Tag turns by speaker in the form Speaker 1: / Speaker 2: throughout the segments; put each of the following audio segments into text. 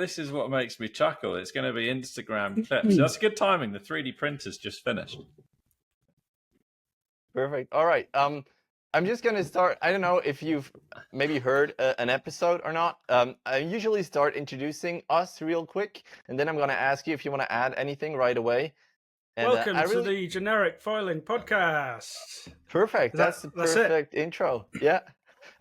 Speaker 1: This is what makes me chuckle. It's going to be Instagram clips. That's good timing. The 3D printer's just finished.
Speaker 2: Perfect. All right. I'm just going to start. I don't know if you've maybe heard an episode or not. I usually start introducing us real quick, and then I'm going to ask you if you want to add anything right away. And,
Speaker 3: Welcome to the Generic Foiling Podcast.
Speaker 2: Perfect. That's the perfect intro. Yeah.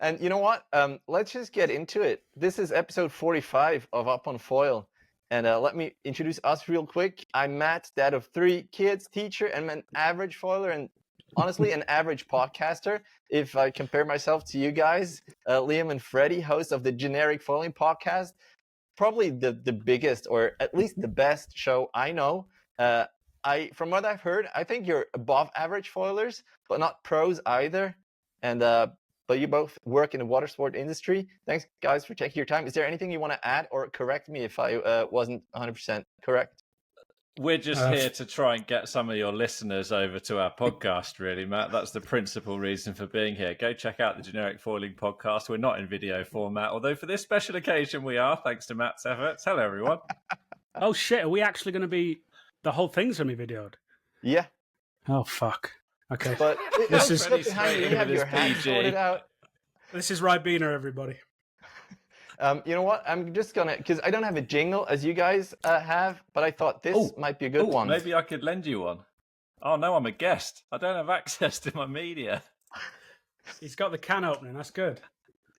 Speaker 2: And you know what? Let's just get into it. This is episode 45 of Up on Foil. And let me introduce us real quick. I'm Matt, dad of 3 kids, teacher, and an average foiler, and honestly, an average podcaster. If I compare myself to you guys, Liam and Freddie, hosts of the Generic Foiling Podcast, probably the biggest, or at least the best show I know. From what I've heard, I think you're above average foilers, but not pros either. And but you both work in the water sport industry. Thanks, guys, for taking your time. Is there anything you want to add or correct me if I wasn't 100% correct?
Speaker 1: We're just here to try and get some of your listeners over to our podcast, really, Matt. That's the principal reason for being here. Go check out the Generic Foiling Podcast. We're not in video format, although for this special occasion we are, thanks to Matt's efforts. Hello, everyone.
Speaker 3: Oh, shit. Are we actually going to be... The whole thing's going to be videoed?
Speaker 2: Yeah.
Speaker 3: Oh, fuck. Okay.
Speaker 2: But
Speaker 3: this is
Speaker 2: behind you. You have your hands sorted out.
Speaker 3: This is Ribena, everybody.
Speaker 2: You know what? I'm just gonna, because I don't have a jingle as you guys have, but I thought this might be a good one.
Speaker 1: Maybe I could lend you one. Oh no, I'm a guest. I don't have access to my media.
Speaker 3: He's got the can opening. That's good.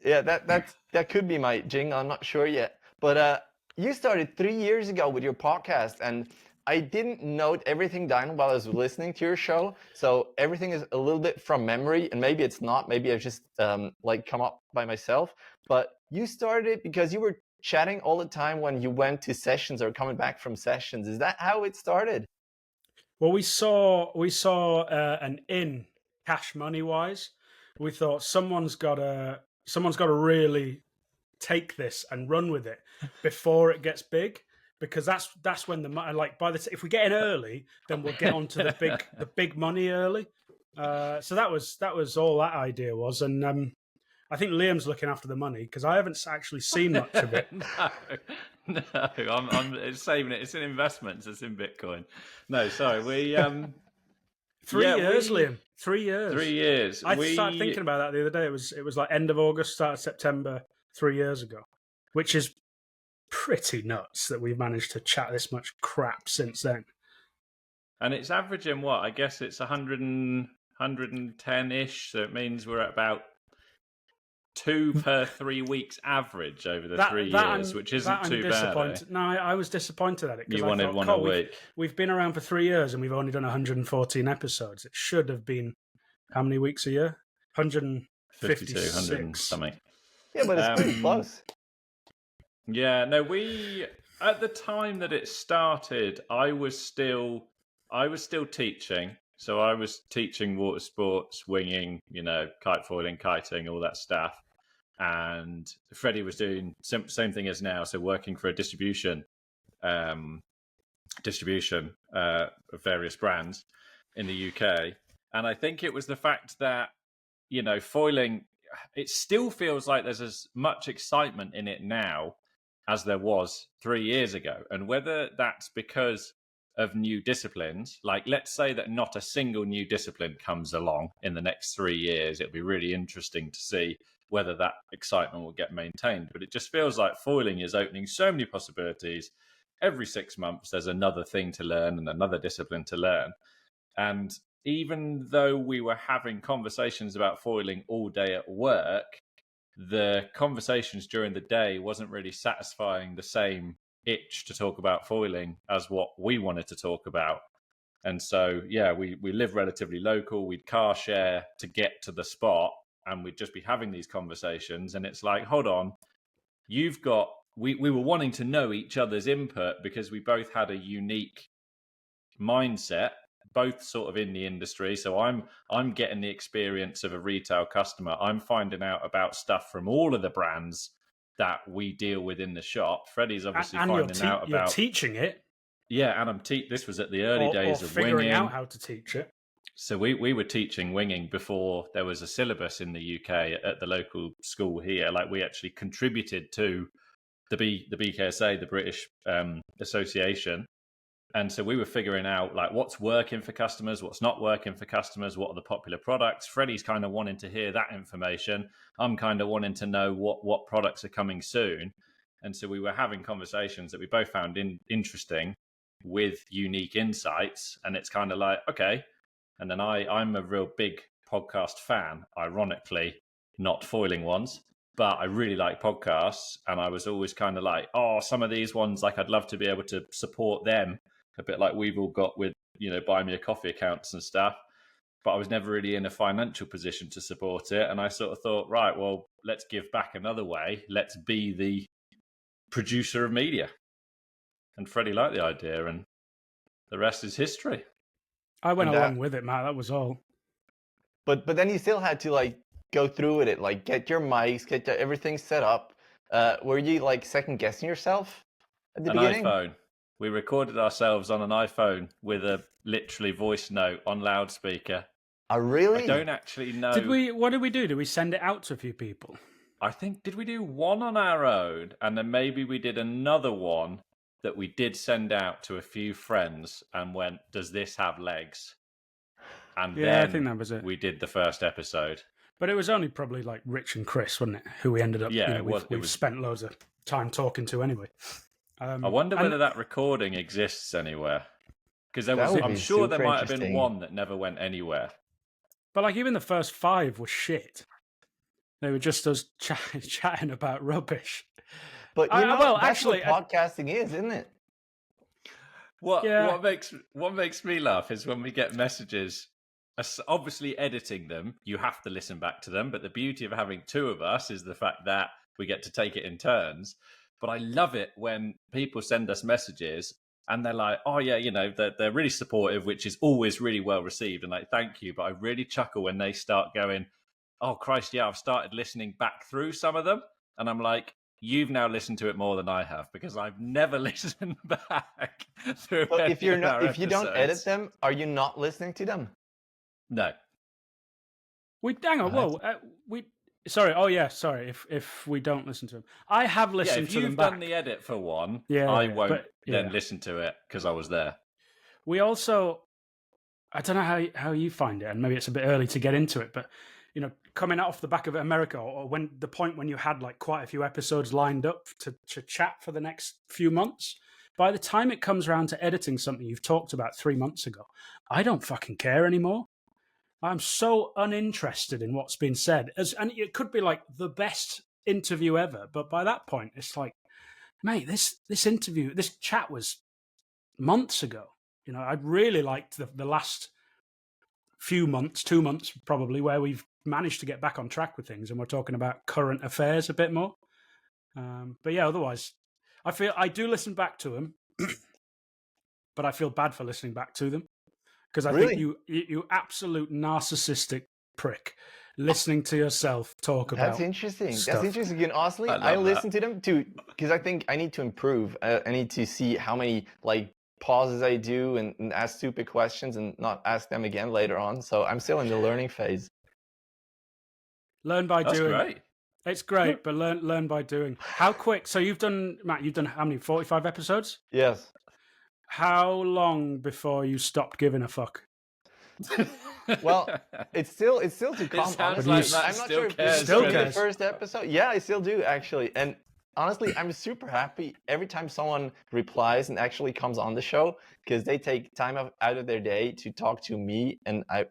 Speaker 2: Yeah, that could be my jingle. I'm not sure yet. But you started 3 years ago with your podcast, and I didn't note everything down while I was listening to your show. So everything is a little bit from memory, and maybe it's not. Maybe I just come up by myself. But you started because you were chatting all the time when you went to sessions or coming back from sessions. Is that how it started?
Speaker 3: Well, we saw an in cash money wise. We thought someone's got to really take this and run with it before it gets big. Because that's when if we get in early, then we'll get onto the big money early. So that was all that idea was, and I think Liam's looking after the money because I haven't actually seen much of it.
Speaker 1: No, I'm saving it. It's in investments. It's in Bitcoin. No, sorry, we
Speaker 3: 3 years, Liam. 3 years.
Speaker 1: 3 years.
Speaker 3: I started thinking about that the other day. It was like end of August, start of September, 3 years ago, which is pretty nuts that we've managed to chat this much crap since then.
Speaker 1: And it's averaging what? I guess it's 110-ish, so it means we're at about 2 per 3 weeks average over the 3 years, which isn't too bad. Eh?
Speaker 3: No, I was disappointed at it.
Speaker 1: You wanted one a week.
Speaker 3: We've been around for 3 years and we've only done 114 episodes. It should have been how many weeks a year? 156.
Speaker 1: 100 something.
Speaker 2: Yeah, but it's pretty close.
Speaker 1: Yeah, no, at the time that it started, I was still teaching. So I was teaching water sports, winging, kite foiling, kiting, all that stuff. And Freddie was doing same thing as now, so working for a distribution of various brands in the UK. And I think it was the fact that, foiling, it still feels like there's as much excitement in it now as there was 3 years ago. And whether that's because of new disciplines, like let's say that not a single new discipline comes along in the next 3 years, it'll be really interesting to see whether that excitement will get maintained. But it just feels like foiling is opening so many possibilities. Every 6 months, there's another thing to learn and another discipline to learn. And even though we were having conversations about foiling all day at work, the conversations during the day wasn't really satisfying the same itch to talk about foiling as what we wanted to talk about. And so, yeah, we live relatively local. We'd car share to get to the spot and we'd just be having these conversations. And it's like, hold on, we were wanting to know each other's input because we both had a unique mindset, both sort of in the industry. So I'm getting the experience of a retail customer. I'm finding out about stuff from all of the brands that we deal with in the shop. Freddie's obviously finding out about...
Speaker 3: You're teaching it.
Speaker 1: Yeah, and this was at the early days of
Speaker 3: figuring
Speaker 1: winging.
Speaker 3: out how to teach it.
Speaker 1: So we were teaching winging before there was a syllabus in the UK at the local school here. Like we actually contributed to BKSA, the British Association. And so we were figuring out like what's working for customers, what's not working for customers, what are the popular products. Freddie's kind of wanting to hear that information. I'm kind of wanting to know what products are coming soon. And so we were having conversations that we both found interesting with unique insights. And it's kind of like, okay. And then I'm a real big podcast fan, ironically, not foiling ones. But I really like podcasts. And I was always kind of like, oh, some of these ones, like I'd love to be able to support them. A bit like we've all got with, buy me a coffee accounts and stuff. But I was never really in a financial position to support it. And I sort of thought, right, well, let's give back another way. Let's be the producer of media. And Freddie liked the idea, and the rest is history.
Speaker 3: I went along with it, Matt. That was all.
Speaker 2: But then you still had to like go through with it, like get your mics, get everything set up. Were you like second guessing yourself at the beginning?
Speaker 1: iPhone. We recorded ourselves on an iPhone with a literally voice note on loudspeaker.
Speaker 2: Oh, really?
Speaker 1: I don't actually know.
Speaker 3: What did we do? Did we send it out to a few people?
Speaker 1: I think, did we do one on our own? And then maybe we did another one that we did send out to a few friends and went, does this have legs? And then
Speaker 3: I think that was it.
Speaker 1: We did the first episode.
Speaker 3: But it was only probably like Rich and Chris, wasn't it? Who we ended up, we've spent loads of time talking to anyway.
Speaker 1: I wonder whether that recording exists anywhere. Because I'm sure there might have been one that never went anywhere.
Speaker 3: But like even the first 5 were shit. They were just us chatting about rubbish.
Speaker 2: But that's what podcasting is, isn't it?
Speaker 1: What makes me laugh is when we get messages. Obviously, editing them, you have to listen back to them. But the beauty of having 2 of us is the fact that we get to take it in turns. But I love it when people send us messages and they're like, oh, yeah, they're really supportive, which is always really well received. And like, thank you. But I really chuckle when they start going, oh, Christ, yeah, I've started listening back through some of them. And I'm like, you've now listened to it more than I have because I've never listened back through
Speaker 2: But if you don't edit them, are you not listening to them?
Speaker 1: No.
Speaker 3: Sorry. Oh, yeah. Sorry. If we don't listen to them, I have listened to them.
Speaker 1: If you've done the edit for one, I won't then listen to it because I was there.
Speaker 3: We also, I don't know how you find it, and maybe it's a bit early to get into it, but coming out off the back of America, or when the point when you had like quite a few episodes lined up to chat for the next few months. By the time it comes around to editing something you've talked about 3 months ago, I don't fucking care anymore. I'm so uninterested in what's been said. And it could be like the best interview ever, but by that point, it's like, mate, this chat was months ago. I'd really liked the last few months, 2 months probably, where we've managed to get back on track with things and we're talking about current affairs a bit more. But yeah, otherwise, I do listen back to them, but I feel bad for listening back to them. Because I think you absolute narcissistic prick listening to yourself talk about.
Speaker 2: That's interesting.
Speaker 3: Stuff.
Speaker 2: That's interesting. And honestly, I listen to them too because I think I need to improve. I need to see how many like pauses I do and ask stupid questions and not ask them again later on. So I'm still in the learning phase.
Speaker 3: Learn by doing.
Speaker 1: That's great.
Speaker 3: It's great, but learn by doing. How quick? So Matt, you've done how many? 45 episodes?
Speaker 2: Yes.
Speaker 3: How long before you stopped giving a fuck?
Speaker 2: Well, it's still to come. Honestly,
Speaker 1: like
Speaker 2: I'm not sure if this is the first episode. Yeah, I still do actually. And honestly, I'm super happy every time someone replies and actually comes on the show because they take time out of their day to talk to me. And I'm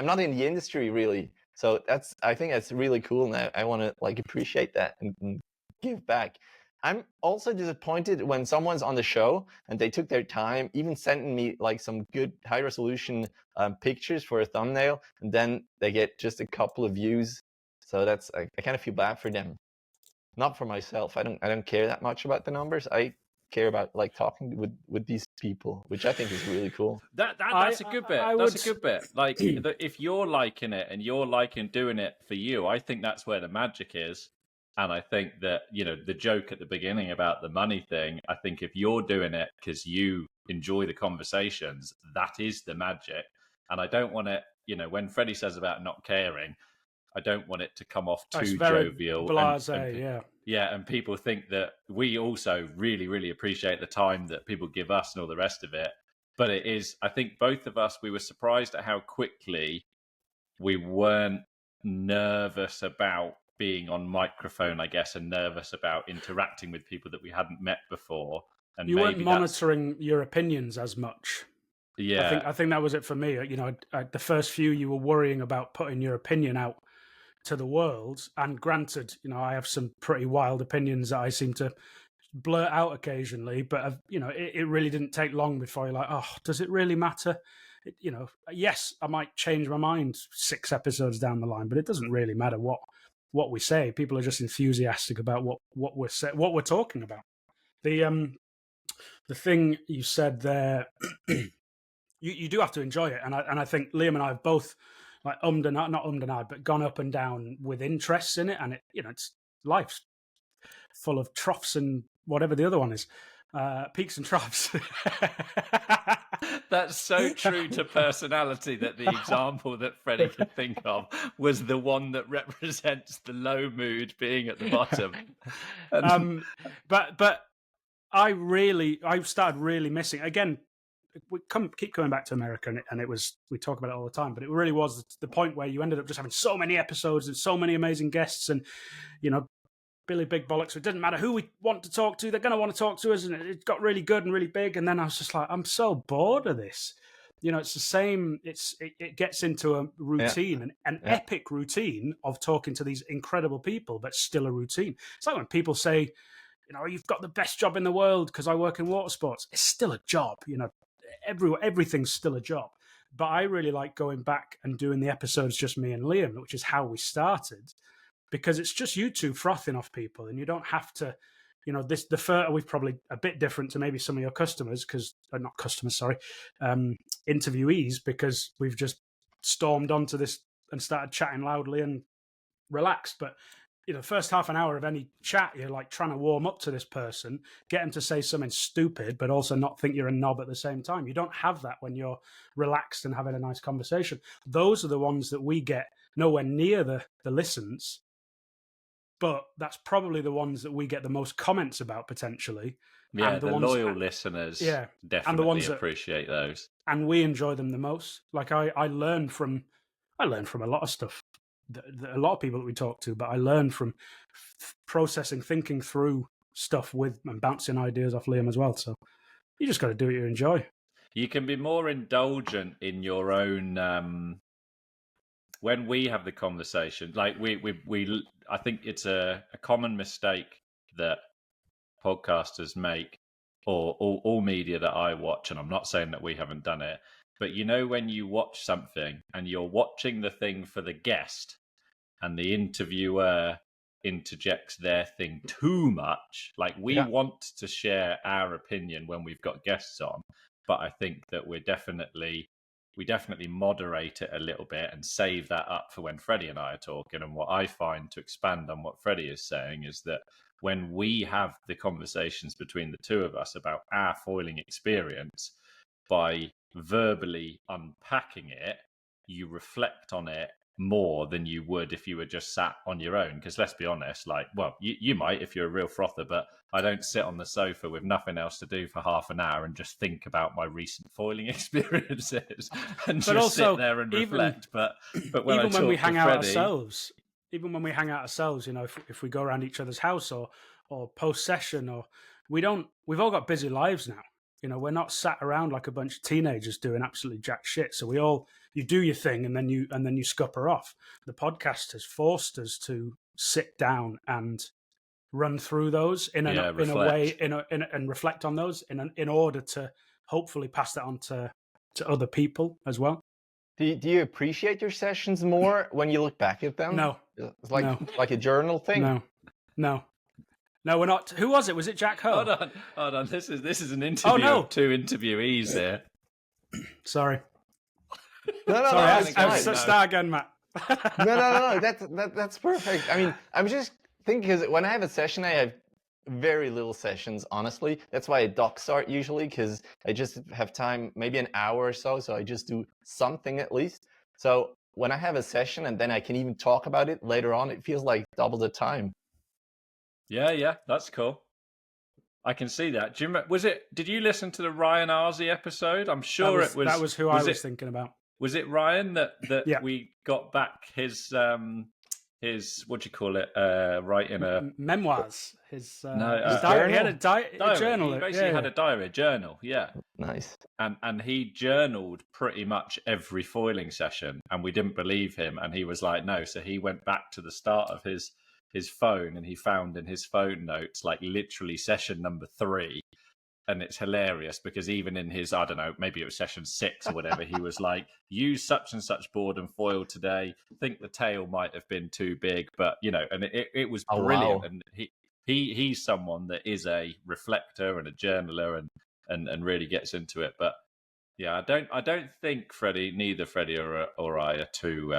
Speaker 2: not in the industry really, so I think that's really cool, and I want to like appreciate that and give back. I'm also disappointed when someone's on the show and they took their time, even sending me like some good high resolution pictures for a thumbnail, and then they get just a couple of views. So I kind of feel bad for them, not for myself. I don't care that much about the numbers. I care about like talking with these people, which I think is really cool.
Speaker 1: That's a good bit. That's a good bit. Like if you're liking it and you're liking doing it for you, I think that's where the magic is. And I think that, the joke at the beginning about the money thing, I think if you're doing it because you enjoy the conversations, that is the magic. And I don't want it, when Freddie says about not caring, I don't want it to come off
Speaker 3: It's
Speaker 1: too
Speaker 3: very
Speaker 1: jovial.
Speaker 3: blasé, yeah.
Speaker 1: Yeah, and people think that we also really, really appreciate the time that people give us and all the rest of it. But it is, I think both of us, we were surprised at how quickly we weren't nervous about being on microphone, I guess, and nervous about interacting with people that we hadn't met before. And
Speaker 3: you weren't monitoring your opinions as much.
Speaker 1: Yeah,
Speaker 3: I think that was it for me. You know, the first few, you were worrying about putting your opinion out to the world. And granted, you know, I have some pretty wild opinions that I seem to blurt out occasionally. But you know, it really didn't take long before you're like, oh, does it really matter? You know, yes, I might change my mind 6 episodes down the line, but it doesn't really matter what we say. People are just enthusiastic about what we're talking about. The thing you said there, you do have to enjoy it, and I think Liam and I have both like but gone up and down with interests in it, and it's life's full of troughs and whatever the other one is, peaks and troughs.
Speaker 1: That's so true to personality that the example that Freddie could think of was the one that represents the low mood being at the bottom.
Speaker 3: But I started really missing again. We keep coming back to America, and we talk about it all the time, but it really was the point where you ended up just having so many episodes and so many amazing guests, and you know, Billy Big Bollocks. It didn't matter who we want to talk to; they're going to want to talk to us, and it got really good and really big. And then I was just like, I'm so bored of this. You know, it's the same. It gets into a routine, an epic routine of talking to these incredible people, but still a routine. It's like when people say, you know, you've got the best job in the world because I work in water sports. It's still a job, you know. Everything's still a job. But I really like going back and doing the episodes just me and Liam, which is how we started, because it's just you two frothing off people, and you don't have to, you know, we're probably a bit different to maybe some of your customers, because not customers, sorry, interviewees, because we've just stormed onto this and started chatting loudly and relaxed. But you know, the first half an hour of any chat, you're like trying to warm up to this person, get them to say something stupid, but also not think you're a knob at the same time. You don't have that when you're relaxed and having a nice conversation. Those are the ones that we get nowhere near the listens, but that's probably the ones that we get the most comments about potentially.
Speaker 1: Yeah, and the loyal listeners definitely
Speaker 3: and the ones
Speaker 1: appreciate those.
Speaker 3: And we enjoy them the most. Like I learn from a lot of stuff. A lot of people that we talk to, but I learn from processing, thinking through stuff with and bouncing ideas off Liam as well. So you just got to do what you enjoy.
Speaker 1: You can be more indulgent in your own. When we have the conversation, like we I think it's a common mistake that podcasters make, or all media that I watch, and I'm not saying that we haven't done it, but you know, when you watch something and you're watching the thing for the guest and the interviewer interjects their thing too much, like we want to share our opinion when we've got guests on, but I think that we definitely moderate it a little bit and save that up for when Freddie and I are talking. And what I find, to expand on what Freddie is saying, is that when we have the conversations between the two of us about our foiling experience, by verbally unpacking it, you reflect on it more than you would if you were just sat on your own. Because let's be honest, like, well, you might if you're a real frother, but I don't sit on the sofa with nothing else to do for half an hour and just think about my recent foiling experiences and
Speaker 3: but
Speaker 1: just
Speaker 3: also,
Speaker 1: sit there and reflect. But when
Speaker 3: even when we hang out
Speaker 1: Freddie,
Speaker 3: ourselves, you know, if we go around each other's house or post session, or we've all got busy lives now. You know, we're not sat around like a bunch of teenagers doing absolutely jack shit. So you do your thing and then you scupper off. The podcast has forced us to sit down and run through those in a way and reflect on those in order to hopefully pass that on to other people as well.
Speaker 2: Do you appreciate your sessions more when you look back at them?
Speaker 3: No.
Speaker 2: It's like a journal thing?
Speaker 3: No, we're not. Who was it? Was it Jack Ho?
Speaker 1: Hold on. This is an interview of two interviewees here.
Speaker 3: Sorry.
Speaker 2: No.
Speaker 3: Start again, Matt.
Speaker 2: No. That's perfect. I mean, I'm just thinking, because when I have a session, I have very little sessions, honestly. That's why I dock start usually, because I just have time, maybe an hour or so I just do something at least. So when I have a session and then I can even talk about it later on, it feels like double the time.
Speaker 1: Yeah, that's cool. I can see that. Do you remember, did you listen to the Ryan Arsey episode? I'm sure it was.
Speaker 3: That was who I was thinking about.
Speaker 1: Was it Ryan that
Speaker 3: Yeah.
Speaker 1: we got back his what do you call it? Writing a
Speaker 3: memoirs. His
Speaker 2: journal.
Speaker 3: He had a journal.
Speaker 1: He basically had a diary, a journal. Yeah,
Speaker 2: nice.
Speaker 1: And he journaled pretty much every foiling session, and we didn't believe him, and he was like, no. So he went back to the start of his phone, and he found in his phone notes like literally session number 3. And it's hilarious because even in his, I don't know, maybe it was session 6 or whatever, he was like, use such and such board and foil today. Think the tail might have been too big, but and it was brilliant.
Speaker 2: Wow.
Speaker 1: And he's someone that is a reflector and a journaler and really gets into it. But yeah, I don't think neither Freddie or I are too.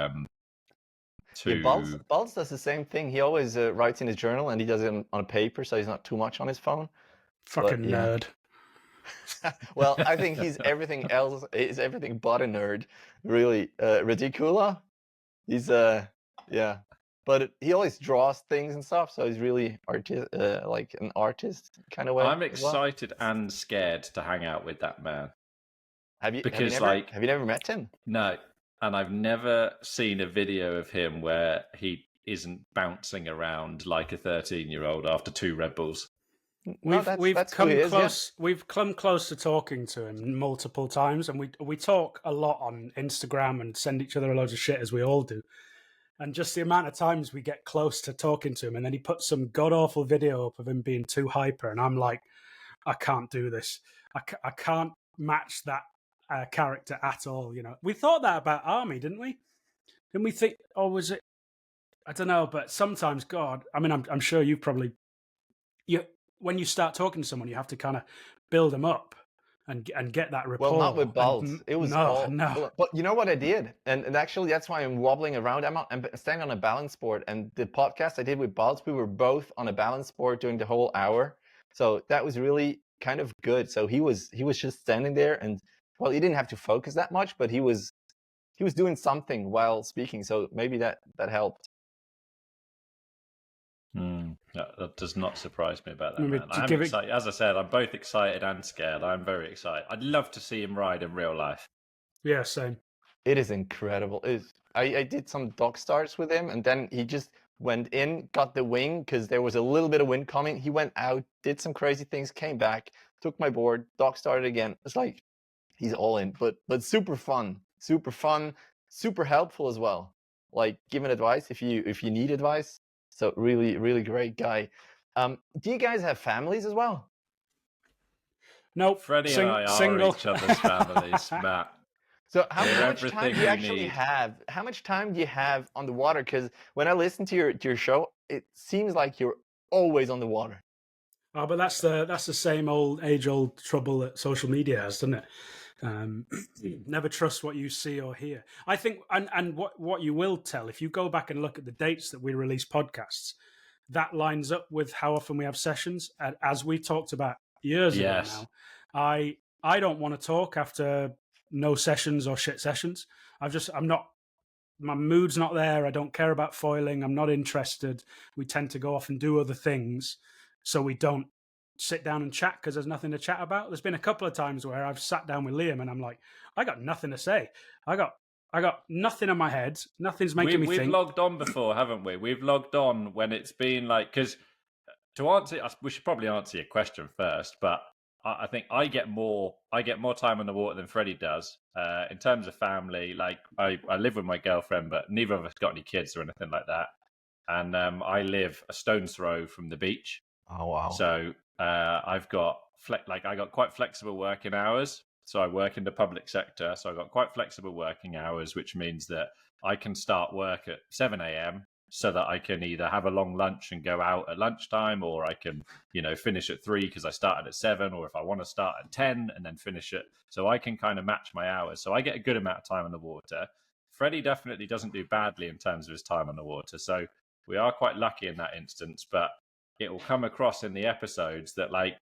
Speaker 2: Balz does the same thing. He always writes in his journal, and he does it on a paper, so he's not too much on his phone.
Speaker 3: Fucking nerd.
Speaker 2: Well, I think he's everything else. Is everything but a nerd. Really, Ridicula. He's yeah, but he always draws things and stuff. So he's really like an artist kind of way.
Speaker 1: I'm excited and scared to hang out with that man.
Speaker 2: Have you never met him?
Speaker 1: No, and I've never seen a video of him where he isn't bouncing around like a 13-year-old after 2 Red Bulls.
Speaker 3: We've come close to talking to him multiple times, and we talk a lot on Instagram and send each other a load of shit, as we all do. And just the amount of times we get close to talking to him, and then he puts some god awful video up of him being too hyper, and I'm like, I can't do this. I can't match that character at all. We thought that about Army, didn't we? Didn't we think? Or was it? I don't know. But sometimes, God, I mean, I'm sure you probably when you start talking to someone, you have to kind of build them up and get that rapport.
Speaker 2: Well, not with Balz. It was
Speaker 3: no.
Speaker 2: But you know what I did, and actually that's why I'm wobbling around. I'm standing on a balance board, and the podcast I did with Balz, we were both on a balance board during the whole hour, so that was really kind of good. So he was just standing there, and well, he didn't have to focus that much, but he was doing something while speaking, so maybe that helped.
Speaker 1: That does not surprise me about that, man. I'm excited. As I said, I'm both excited and scared. I'm very excited. I'd love to see him ride in real life.
Speaker 3: Yeah, same.
Speaker 2: It is incredible. I did some dock starts with him, and then he just went in, got the wing, because there was a little bit of wind coming. He went out, did some crazy things, came back, took my board, dock started again. It's like he's all in, but super fun, super helpful as well. Like giving advice if you need advice. So really, really great guy. Do you guys have families as well?
Speaker 3: Nope.
Speaker 1: Freddie and I are each other's families, Matt.
Speaker 2: So how much time do you actually have? How much time do you have on the water? Because when I listen to your show, it seems like you're always on the water.
Speaker 3: Oh, but that's the same age-old trouble that social media has, doesn't it? Never trust what you see or hear. I think, and what you will tell, if you go back and look at the dates that we release podcasts, that lines up with how often we have sessions. As we talked about years ago now, I don't want to talk after no sessions or shit sessions. I'm not, my mood's not there. I don't care about foiling. I'm not interested. We tend to go off and do other things, so we don't sit down and chat because there's nothing to chat about. There's been a couple of times where I've sat down with Liam and I'm like, I got nothing to say. I got nothing in my head. Nothing's making me think.
Speaker 1: We've logged on before, haven't we? We've logged on when it's been like, because to answer, we should probably answer your question first, but I think I get more time on the water than Freddie does. In terms of family, like I live with my girlfriend, but neither of us got any kids or anything like that. And I live a stone's throw from the beach.
Speaker 2: Oh wow!
Speaker 1: So I've got I got quite flexible working hours. So I work in the public sector. So I got quite flexible working hours, which means that I can start work at 7 a.m. so that I can either have a long lunch and go out at lunchtime, or I can, finish at 3 because I started at 7, or if I want to start at 10 and then finish it. So I can kind of match my hours. So I get a good amount of time on the water. Freddie definitely doesn't do badly in terms of his time on the water. So we are quite lucky in that instance, but it will come across in the episodes that like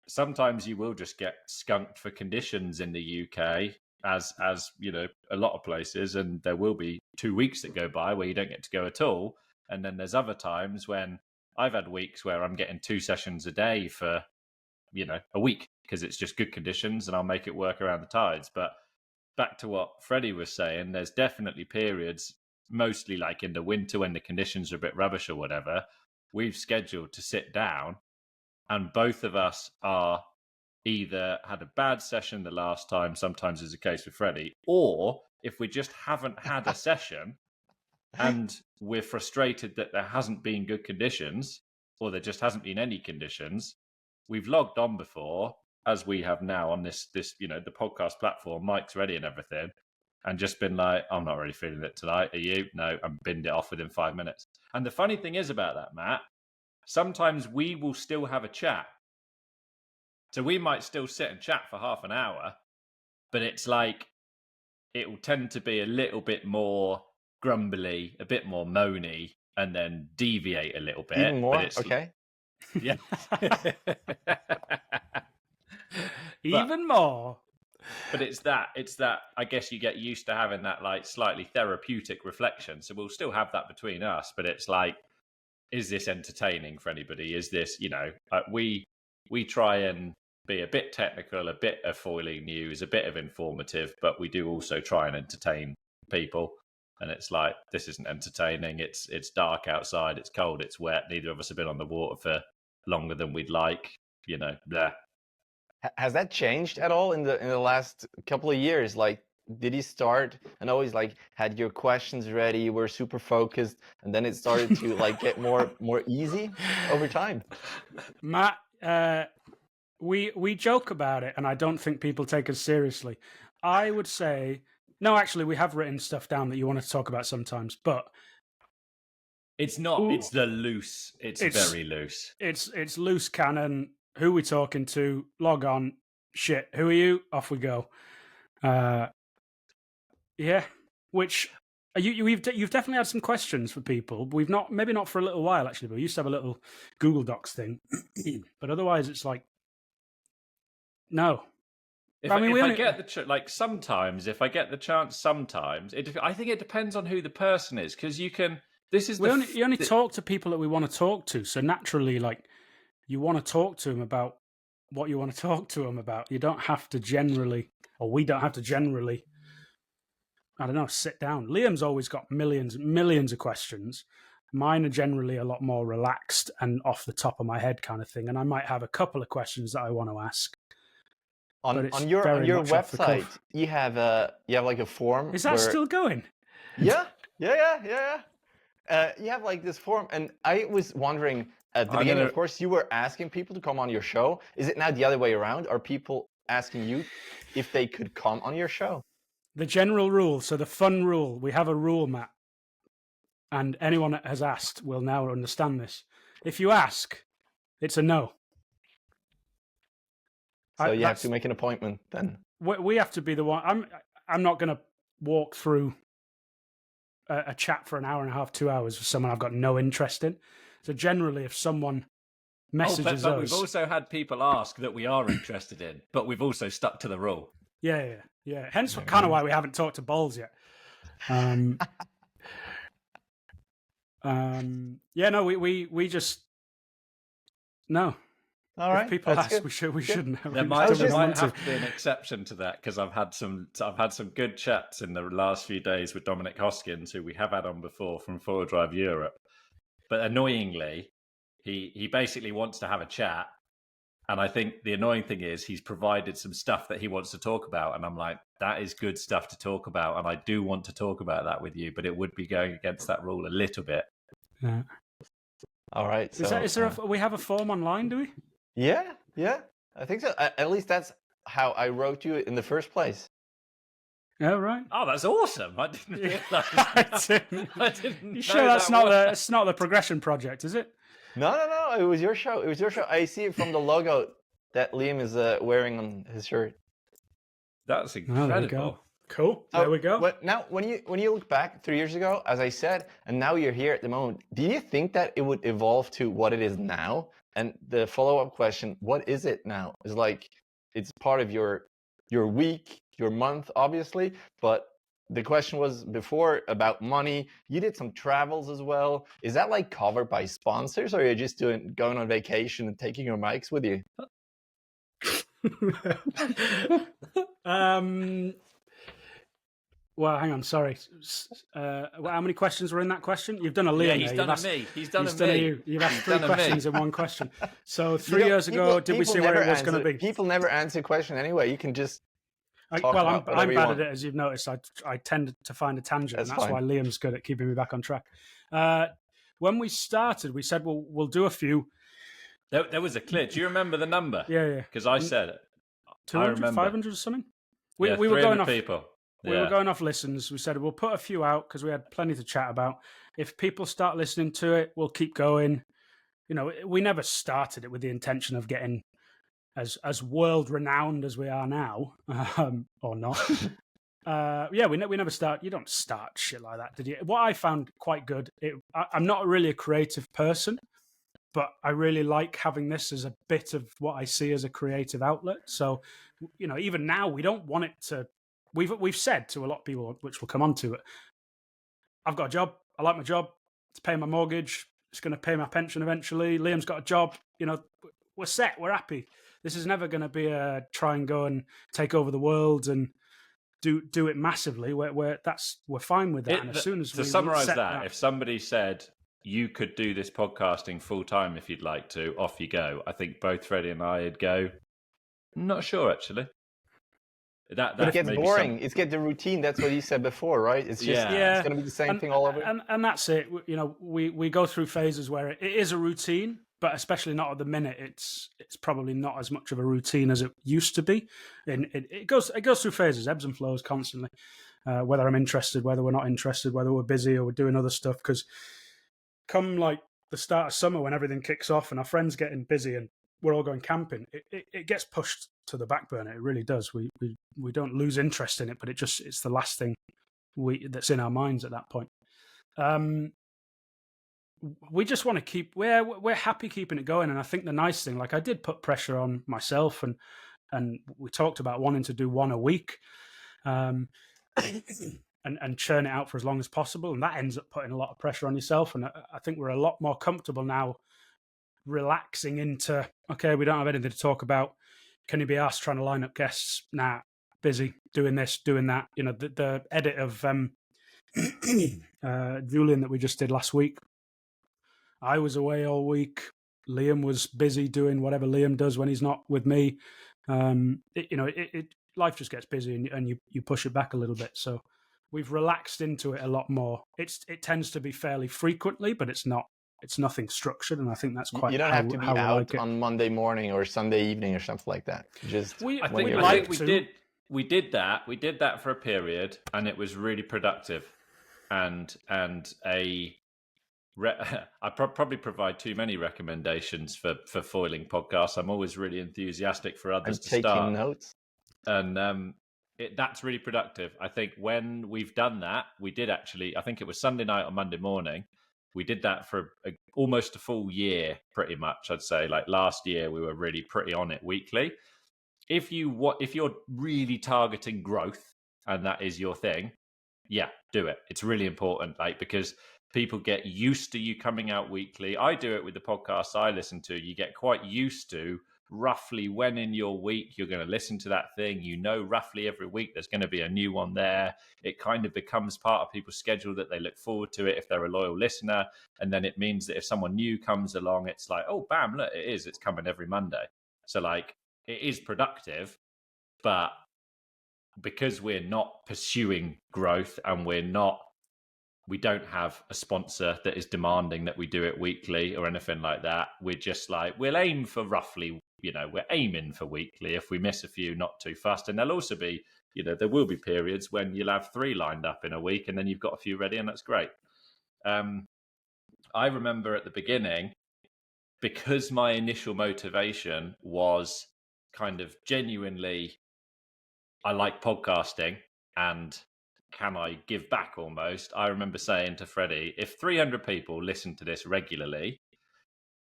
Speaker 1: sometimes you will just get skunked for conditions in the UK, as a lot of places, and there will be 2 weeks that go by where you don't get to go at all. And then there's other times when I've had weeks where I'm getting 2 sessions a day for, a week because it's just good conditions and I'll make it work around the tides. But back to what Freddie was saying, there's definitely periods, mostly like in the winter when the conditions are a bit rubbish or whatever, we've scheduled to sit down and both of us are either had a bad session the last time, sometimes is the case with Freddie, or if we just haven't had a session and we're frustrated that there hasn't been good conditions or there just hasn't been any conditions, we've logged on before, as we have now on this the podcast platform, mic's ready and everything, and just been like, I'm not really feeling it tonight. Are you? No, and binned it off within 5 minutes. And the funny thing is about that, Matt, sometimes we will still have a chat. So we might still sit and chat for half an hour, but it's like, it will tend to be a little bit more grumbly, a bit more moany, and then deviate a little bit.
Speaker 2: Even more?
Speaker 1: But it's,
Speaker 2: okay.
Speaker 1: Yeah.
Speaker 3: Even more.
Speaker 1: But it's that I guess you get used to having that like slightly therapeutic reflection. So we'll still have that between us, but it's like, is this entertaining for anybody? Is this, we try and be a bit technical, a bit of foiling news, a bit of informative, but we do also try and entertain people. And it's like, this isn't entertaining. It's dark outside. It's cold. It's wet. Neither of us have been on the water for longer than we'd like. Blah.
Speaker 2: Has that changed at all in the last couple of years? Like, did you start and always like had your questions ready, you were super focused, and then it started to like get more easy over time?
Speaker 3: Matt, we joke about it, and I don't think people take us seriously. I would say, no, actually, we have written stuff down that you want to talk about sometimes, but
Speaker 1: it's not. It's the loose. It's very loose.
Speaker 3: It's loose cannon. Who we talking to? Log on. Shit. Who are you? Off we go. Yeah. Which you've definitely had some questions for people. We've not, maybe not for a little while actually, but we used to have a little Google Docs thing. But otherwise, it's like, no.
Speaker 1: Sometimes if I get the chance, sometimes I think it depends on who the person is, because you can. You
Speaker 3: only talk to people that we want to talk to, so naturally, like, you want to talk to them about what you want to talk to them about. You don't have to generally, or we don't have to generally, I don't know, sit down. Liam's always got millions of questions. Mine are generally a lot more relaxed and off the top of my head kind of thing, and I might have a couple of questions that I want to ask.
Speaker 2: On your website, you have like a form.
Speaker 3: Is that still going?
Speaker 2: Yeah. You have like this form, and I was wondering at the beginning. Of course, you were asking people to come on your show. Is it now the other way around? Are people asking you if they could come on your show?
Speaker 3: The general rule, so the fun rule. We have a rule, Matt, and anyone that has asked will now understand this. If you ask, it's a no.
Speaker 2: So you have to make an appointment then.
Speaker 3: We have to be the one. I'm not going to walk through a chat for an hour and a half, 2 hours with someone I've got no interest in. So generally, if someone messages
Speaker 1: but
Speaker 3: us,
Speaker 1: we've also had people ask that we are interested in, but we've also stuck to the rule.
Speaker 3: Yeah. Hence, kind of why we haven't talked to Balls yet. No, we just no.
Speaker 2: All right.
Speaker 3: If people ask, we shouldn't.
Speaker 1: There might have to be an exception to that, because I've had some good chats in the last few days with Dominic Hoskins, who we have had on before from Foil Drive Europe. But annoyingly, he basically wants to have a chat, and I think the annoying thing is he's provided some stuff that he wants to talk about, and I'm like, that is good stuff to talk about, and I do want to talk about that with you, but it would be going against that rule a little bit.
Speaker 3: Yeah.
Speaker 2: All right.
Speaker 3: We have a form online, do we?
Speaker 2: Yeah, I think so. At least that's how I wrote you in the first place.
Speaker 3: Oh, right.
Speaker 1: Oh, that's awesome! I didn't realize. I didn't.
Speaker 3: You sure that's not the progression project, is it?
Speaker 2: No. It was your show. I see it from the logo that Liam is wearing on his shirt.
Speaker 1: That's incredible.
Speaker 3: There we go. Cool. There we go.
Speaker 2: But now, when you look back 3 years ago, as I said, and now you're here at the moment, do you think that it would evolve to what it is now? And the follow-up question, what is it now? Is like, it's part of your week, your month, obviously, but the question was before about money. You did some travels as well. Is that like covered by sponsors, or are you just going on vacation and taking your mics with you?
Speaker 3: Well, hang on. Sorry. How many questions were in that question? You've done a Liam.
Speaker 1: Yeah, he's done a me. He's done a me.
Speaker 3: You've asked 3 questions in one question. So 3 years ago, did we see where it was going to be?
Speaker 2: People never answer a question anyway. You can just talk
Speaker 3: I'm
Speaker 2: about whatever you
Speaker 3: bad
Speaker 2: want.
Speaker 3: at it, as you've noticed. I tend to find a tangent,
Speaker 2: That's
Speaker 3: and that's
Speaker 2: fine.
Speaker 3: why Liam's good at keeping me back on track. When we started, we said, well, we'll do a few.
Speaker 1: There was a clear. Do you remember the number?
Speaker 3: Yeah.
Speaker 1: Because I said it.
Speaker 3: 200, 500 or something? We were going off
Speaker 1: people.
Speaker 3: We were going off listens. We said we'll put a few out because we had plenty to chat about. If people start listening to it, we'll keep going. You know, we never started it with the intention of getting as world renowned as we are now, or not. We never start. You don't start shit like that, did you? What I found quite good. I'm not really a creative person, but I really like having this as a bit of what I see as a creative outlet. So, you know, even now we don't want it to. We've said to a lot of people, which we'll come on to it. I've got a job. I like my job. It's paying my mortgage. It's going to pay my pension eventually. Liam's got a job. You know, we're set. We're happy. This is never going to be a try and go and take over the world and do it massively. We're fine with that. And as soon as
Speaker 1: to summarize that, if somebody said you could do this podcasting full time if you'd like to, off you go. I think both Freddie and I would go. I'm not sure actually. That
Speaker 2: it gets boring. It's get the routine. That's what you said before, right? It's just it's going to be the same thing all over.
Speaker 3: And that's it. You know, we go through phases where it is a routine, but especially not at the minute. It's probably not as much of a routine as it used to be. And it goes through phases, ebbs and flows constantly. Whether I'm interested, whether we're not interested, whether we're busy or we're doing other stuff. Because come like the start of summer when everything kicks off and our friends getting busy and we're all going camping, it gets pushed to the back burner. It really does. We don't lose interest in it, but it's the last thing that's in our minds at that point. We just want to keep. We're happy keeping it going, and I think the nice thing, like I did put pressure on myself, and we talked about wanting to do one a week, and churn it out for as long as possible, and that ends up putting a lot of pressure on yourself. And I think we're a lot more comfortable now, relaxing into, okay, we don't have anything to talk about. Can you be asked trying to line up guests? Nah, busy doing this, doing that. You know, the edit of Julian that we just did last week. I was away all week. Liam was busy doing whatever Liam does when he's not with me. Life just gets busy and you push it back a little bit. So we've relaxed into it a lot more. It tends to be fairly frequently, but it's nothing structured, and I think that's quite.
Speaker 2: You don't have to be out on Monday morning or Sunday evening or something like that. Just
Speaker 1: we did that. We did that for a period, and it was really productive. And I probably provide too many recommendations for foiling podcasts. I'm always really enthusiastic for others to start.
Speaker 2: Taking notes.
Speaker 1: And that's really productive. I think when we've done that, we did actually. I think it was Sunday night or Monday morning. We did that for almost a full year, pretty much. I'd say, like last year, we were really pretty on it weekly. If you're really targeting growth and that is your thing, yeah, do it. It's really important, like because people get used to you coming out weekly. I do it with the podcasts I listen to. You get quite used to roughly when in your week you're going to listen to that thing. You know, roughly every week there's going to be a new one there. It kind of becomes part of people's schedule that they look forward to it if they're a loyal listener. And then it means that if someone new comes along, it's like, oh, bam, look, it's coming every Monday. So like it is productive, but because we're not pursuing growth and we don't have a sponsor that is demanding that we do it weekly or anything like that. We're just like, we'll aim for roughly, we're aiming for weekly. If we miss a few, not too fast. And there'll also be, there will be periods when you'll have 3 lined up in a week and then you've got a few ready and that's great. I remember at the beginning, because my initial motivation was kind of genuinely, I like podcasting and can I give back almost? I remember saying to Freddie, if 300 people listen to this regularly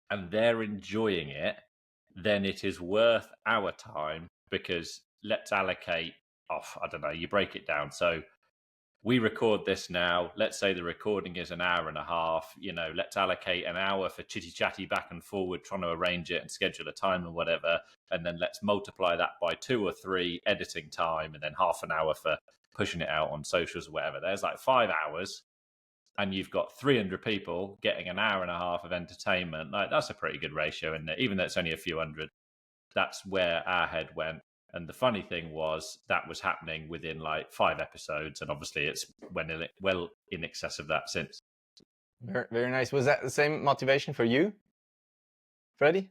Speaker 1: and they're enjoying it, then it is worth our time because let's allocate off, I don't know, you break it down. So we record this now. Let's say the recording is an hour and a half. Let's allocate an hour for chitty chatty back and forward, trying to arrange it and schedule a time and whatever. And then let's multiply that by 2 or 3 editing time, and then half an hour for pushing it out on socials or whatever. There's like 5 hours, and you've got 300 people getting an hour and a half of entertainment. Like, that's a pretty good ratio, isn't it? Even though it's only a few hundred. That's where our head went. And the funny thing was that was happening within like 5 episodes, and obviously it's well in excess of that since.
Speaker 2: Very, very nice. Was that the same motivation for you, Freddie?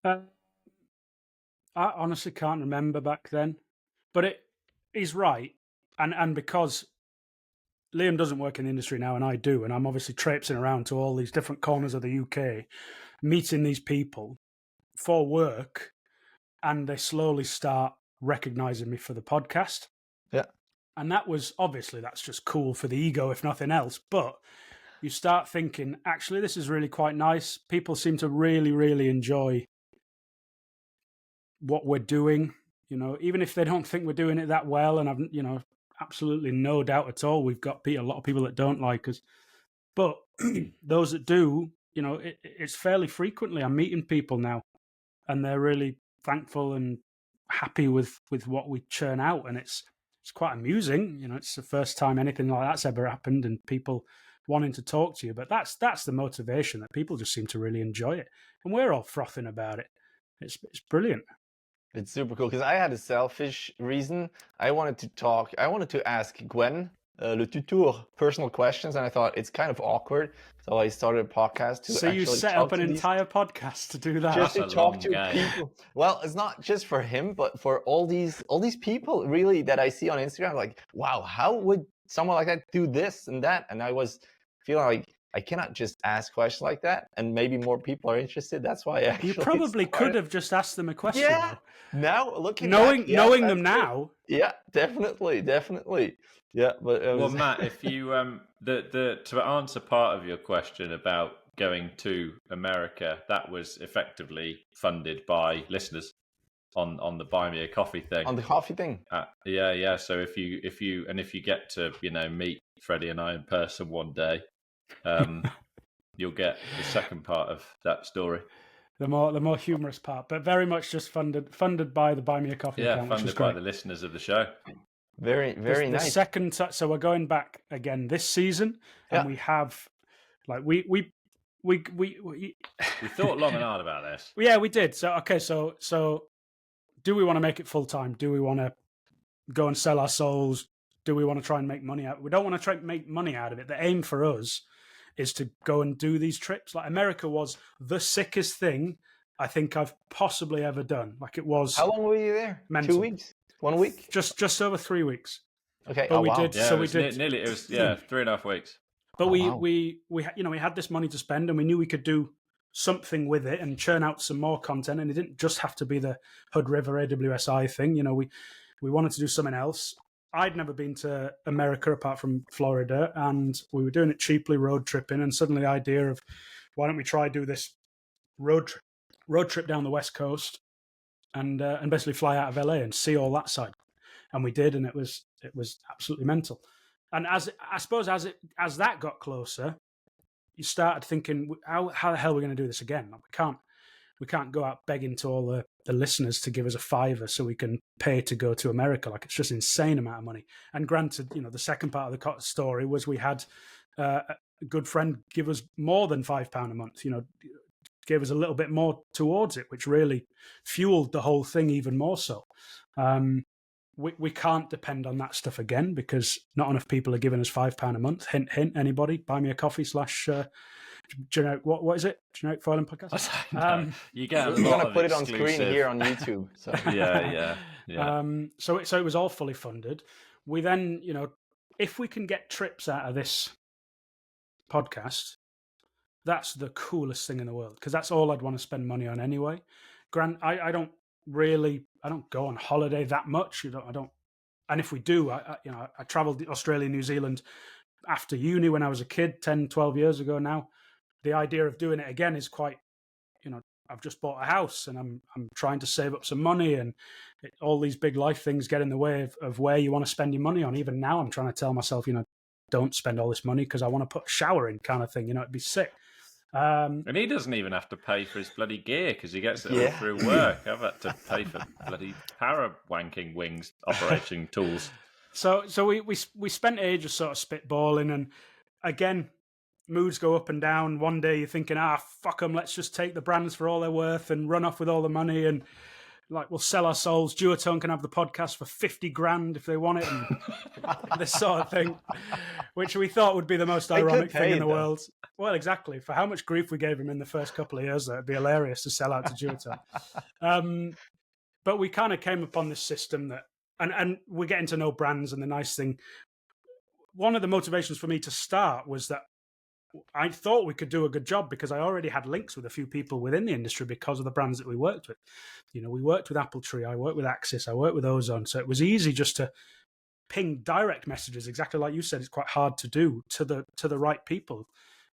Speaker 3: I honestly can't remember back then, but he's right, and because Liam doesn't work in the industry now, and I do, and I'm obviously traipsing around to all these different corners of the UK, meeting these people for work. And they slowly start recognizing me for the podcast.
Speaker 2: Yeah.
Speaker 3: And that's just cool for the ego, if nothing else. But you start thinking, actually, this is really quite nice. People seem to really, really enjoy what we're doing. Even if they don't think we're doing it that well, and I've, absolutely no doubt at all, we've got a lot of people that don't like us. But those that do, it's fairly frequently I'm meeting people now, and they're really thankful and happy with what we churn out, and it's quite amusing. It's the first time anything like that's ever happened, and people wanting to talk to you. But that's the motivation, that people just seem to really enjoy it, and we're all frothing about it. It's brilliant. It's
Speaker 2: super cool, because I had a selfish reason. I wanted to ask Gwen Le Tutour personal questions, and I thought it's kind of awkward, so I started a podcast to.
Speaker 3: So you set up an entire podcast to do that?
Speaker 2: Just to talk to people. Well, it's not just for him, but for all these people really that I see on Instagram. Like, wow, how would someone like that do this and that? And I was feeling like I cannot just ask questions like that, and maybe more people are interested. That's why I actually.
Speaker 3: You probably could have just asked them a question.
Speaker 2: Yeah. Now looking
Speaker 3: knowing them now.
Speaker 2: Yeah, definitely. Yeah, but
Speaker 1: well, Matt, if you to answer part of your question about going to America, that was effectively funded by listeners on the Buy Me a Coffee thing.
Speaker 2: On the coffee thing.
Speaker 1: Yeah. So if you get to meet Freddie and I in person one day, you'll get the second part of that story.
Speaker 3: The more humorous part, but very much just funded by the Buy Me a Coffee account.
Speaker 1: Funded by the listeners of the show.
Speaker 2: Very, very nice.
Speaker 3: The second, so we're going back again this season, and we have, like, we
Speaker 1: thought long and hard about this.
Speaker 3: Yeah, we did. So okay, so do we want to make it full time? Do we want to go and sell our souls? Do we want to try and make money out? We don't want to try and make money out of it. The aim for us is to go and do these trips. Like, America was the sickest thing I think I've possibly ever done. Like, it was.
Speaker 2: How long were you there?
Speaker 3: Mental.
Speaker 2: 2 weeks? 1 week?
Speaker 3: Just over 3 weeks.
Speaker 2: Okay.
Speaker 3: But we
Speaker 2: wow.
Speaker 3: did.
Speaker 1: Yeah,
Speaker 3: so we did.
Speaker 1: Nearly. It was 3.5 weeks.
Speaker 3: But we had this money to spend, and we knew we could do something with it and churn out some more content. And it didn't just have to be the Hood River AWSI thing. We wanted to do something else. I'd never been to America apart from Florida, and we were doing it cheaply, road tripping. And suddenly the idea of, why don't we try do this road trip down the West Coast and basically fly out of LA and see all that side. And we did, and it was absolutely mental. And as that got closer, you started thinking, how the hell are we going to do this again? We can't go out begging to all the listeners to give us a $5 so we can pay to go to America. Like, it's just an insane amount of money. And granted, the second part of the story was we had a good friend give us more than £5 a month. Gave us a little bit more towards it, which really fueled the whole thing even more so. We can't depend on that stuff again, because not enough people are giving us £5 a month. Hint, hint, anybody, buy me a coffee / generic, what is it? Generic Foiling Podcast?
Speaker 1: You get
Speaker 2: we're going to put it on screen here on YouTube. So.
Speaker 1: Yeah.
Speaker 3: So it was all fully funded. We then, if we can get trips out of this podcast, that's the coolest thing in the world, because that's all I'd want to spend money on anyway. I don't go on holiday that much. I don't. And if we do, I traveled Australia, New Zealand after uni when I was a kid, 10, 12 years ago now. The idea of doing it again is quite, I've just bought a house and I'm trying to save up some money, and all these big life things get in the way of where you want to spend your money on. Even now, I'm trying to tell myself, don't spend all this money because I want to put a shower in, kind of thing. It'd be sick.
Speaker 1: And he doesn't even have to pay for his bloody gear because he gets it all through work. I've had to pay for bloody para-wanking wings operating tools.
Speaker 3: So we spent ages sort of spitballing, and again, moods go up and down. One day you're thinking, fuck them, let's just take the brands for all they're worth and run off with all the money, and like we'll sell our souls. Duotone can have the podcast for 50 grand if they want it, and this sort of thing, which we thought would be the most ironic thing in the world. Well, exactly. For how much grief we gave him in the first couple of years, it'd be hilarious to sell out to Duotone. But we kind of came upon this system that, and we're getting to know brands, and the nice thing, one of the motivations for me to start was that I thought we could do a good job because I already had links with a few people within the industry because of the brands that we worked with. We worked with Apple Tree, I worked with Axis, I worked with Ozone. So it was easy just to ping direct messages, exactly like you said. It's quite hard to do to the right people.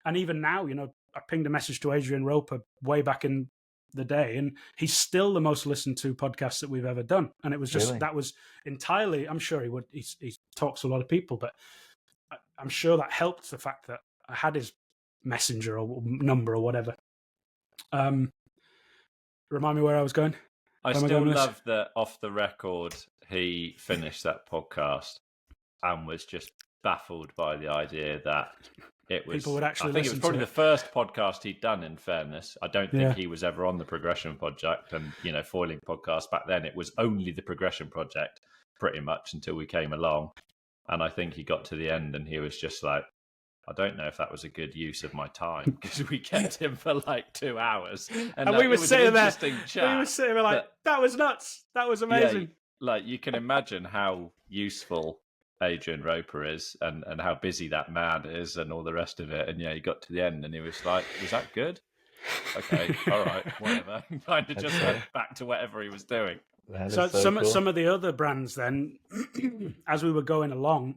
Speaker 3: And even now, I pinged a message to Adrian Roper way back in the day, and he's still the most listened to podcast that we've ever done. And it was just, that was entirely, I'm sure he talks to a lot of people, but I'm sure that helped the fact that I had his messenger or number or whatever. Remind me where I was going.
Speaker 1: I still love that off the record he finished that podcast and was just baffled by the idea that it was.
Speaker 3: People would actually.
Speaker 1: I think it was probably the first podcast he'd done. In fairness, I don't think he was ever on the Progression Project and foiling podcast back then. It was only the Progression Project pretty much until we came along, and I think he got to the end and he was just like, I don't know if that was a good use of my time because we kept him for like 2 hours, and
Speaker 3: we were sitting there.
Speaker 1: Chat
Speaker 3: we were sitting there like, that was nuts. That was amazing.
Speaker 1: Yeah, like you can imagine how useful Adrian Roper is, and how busy that man is, and all the rest of it. And he got to the end, and he was like, "Was that good? Okay, all right, whatever." Kind of just went back to whatever he was doing.
Speaker 3: So some of the other brands then, as we were going along.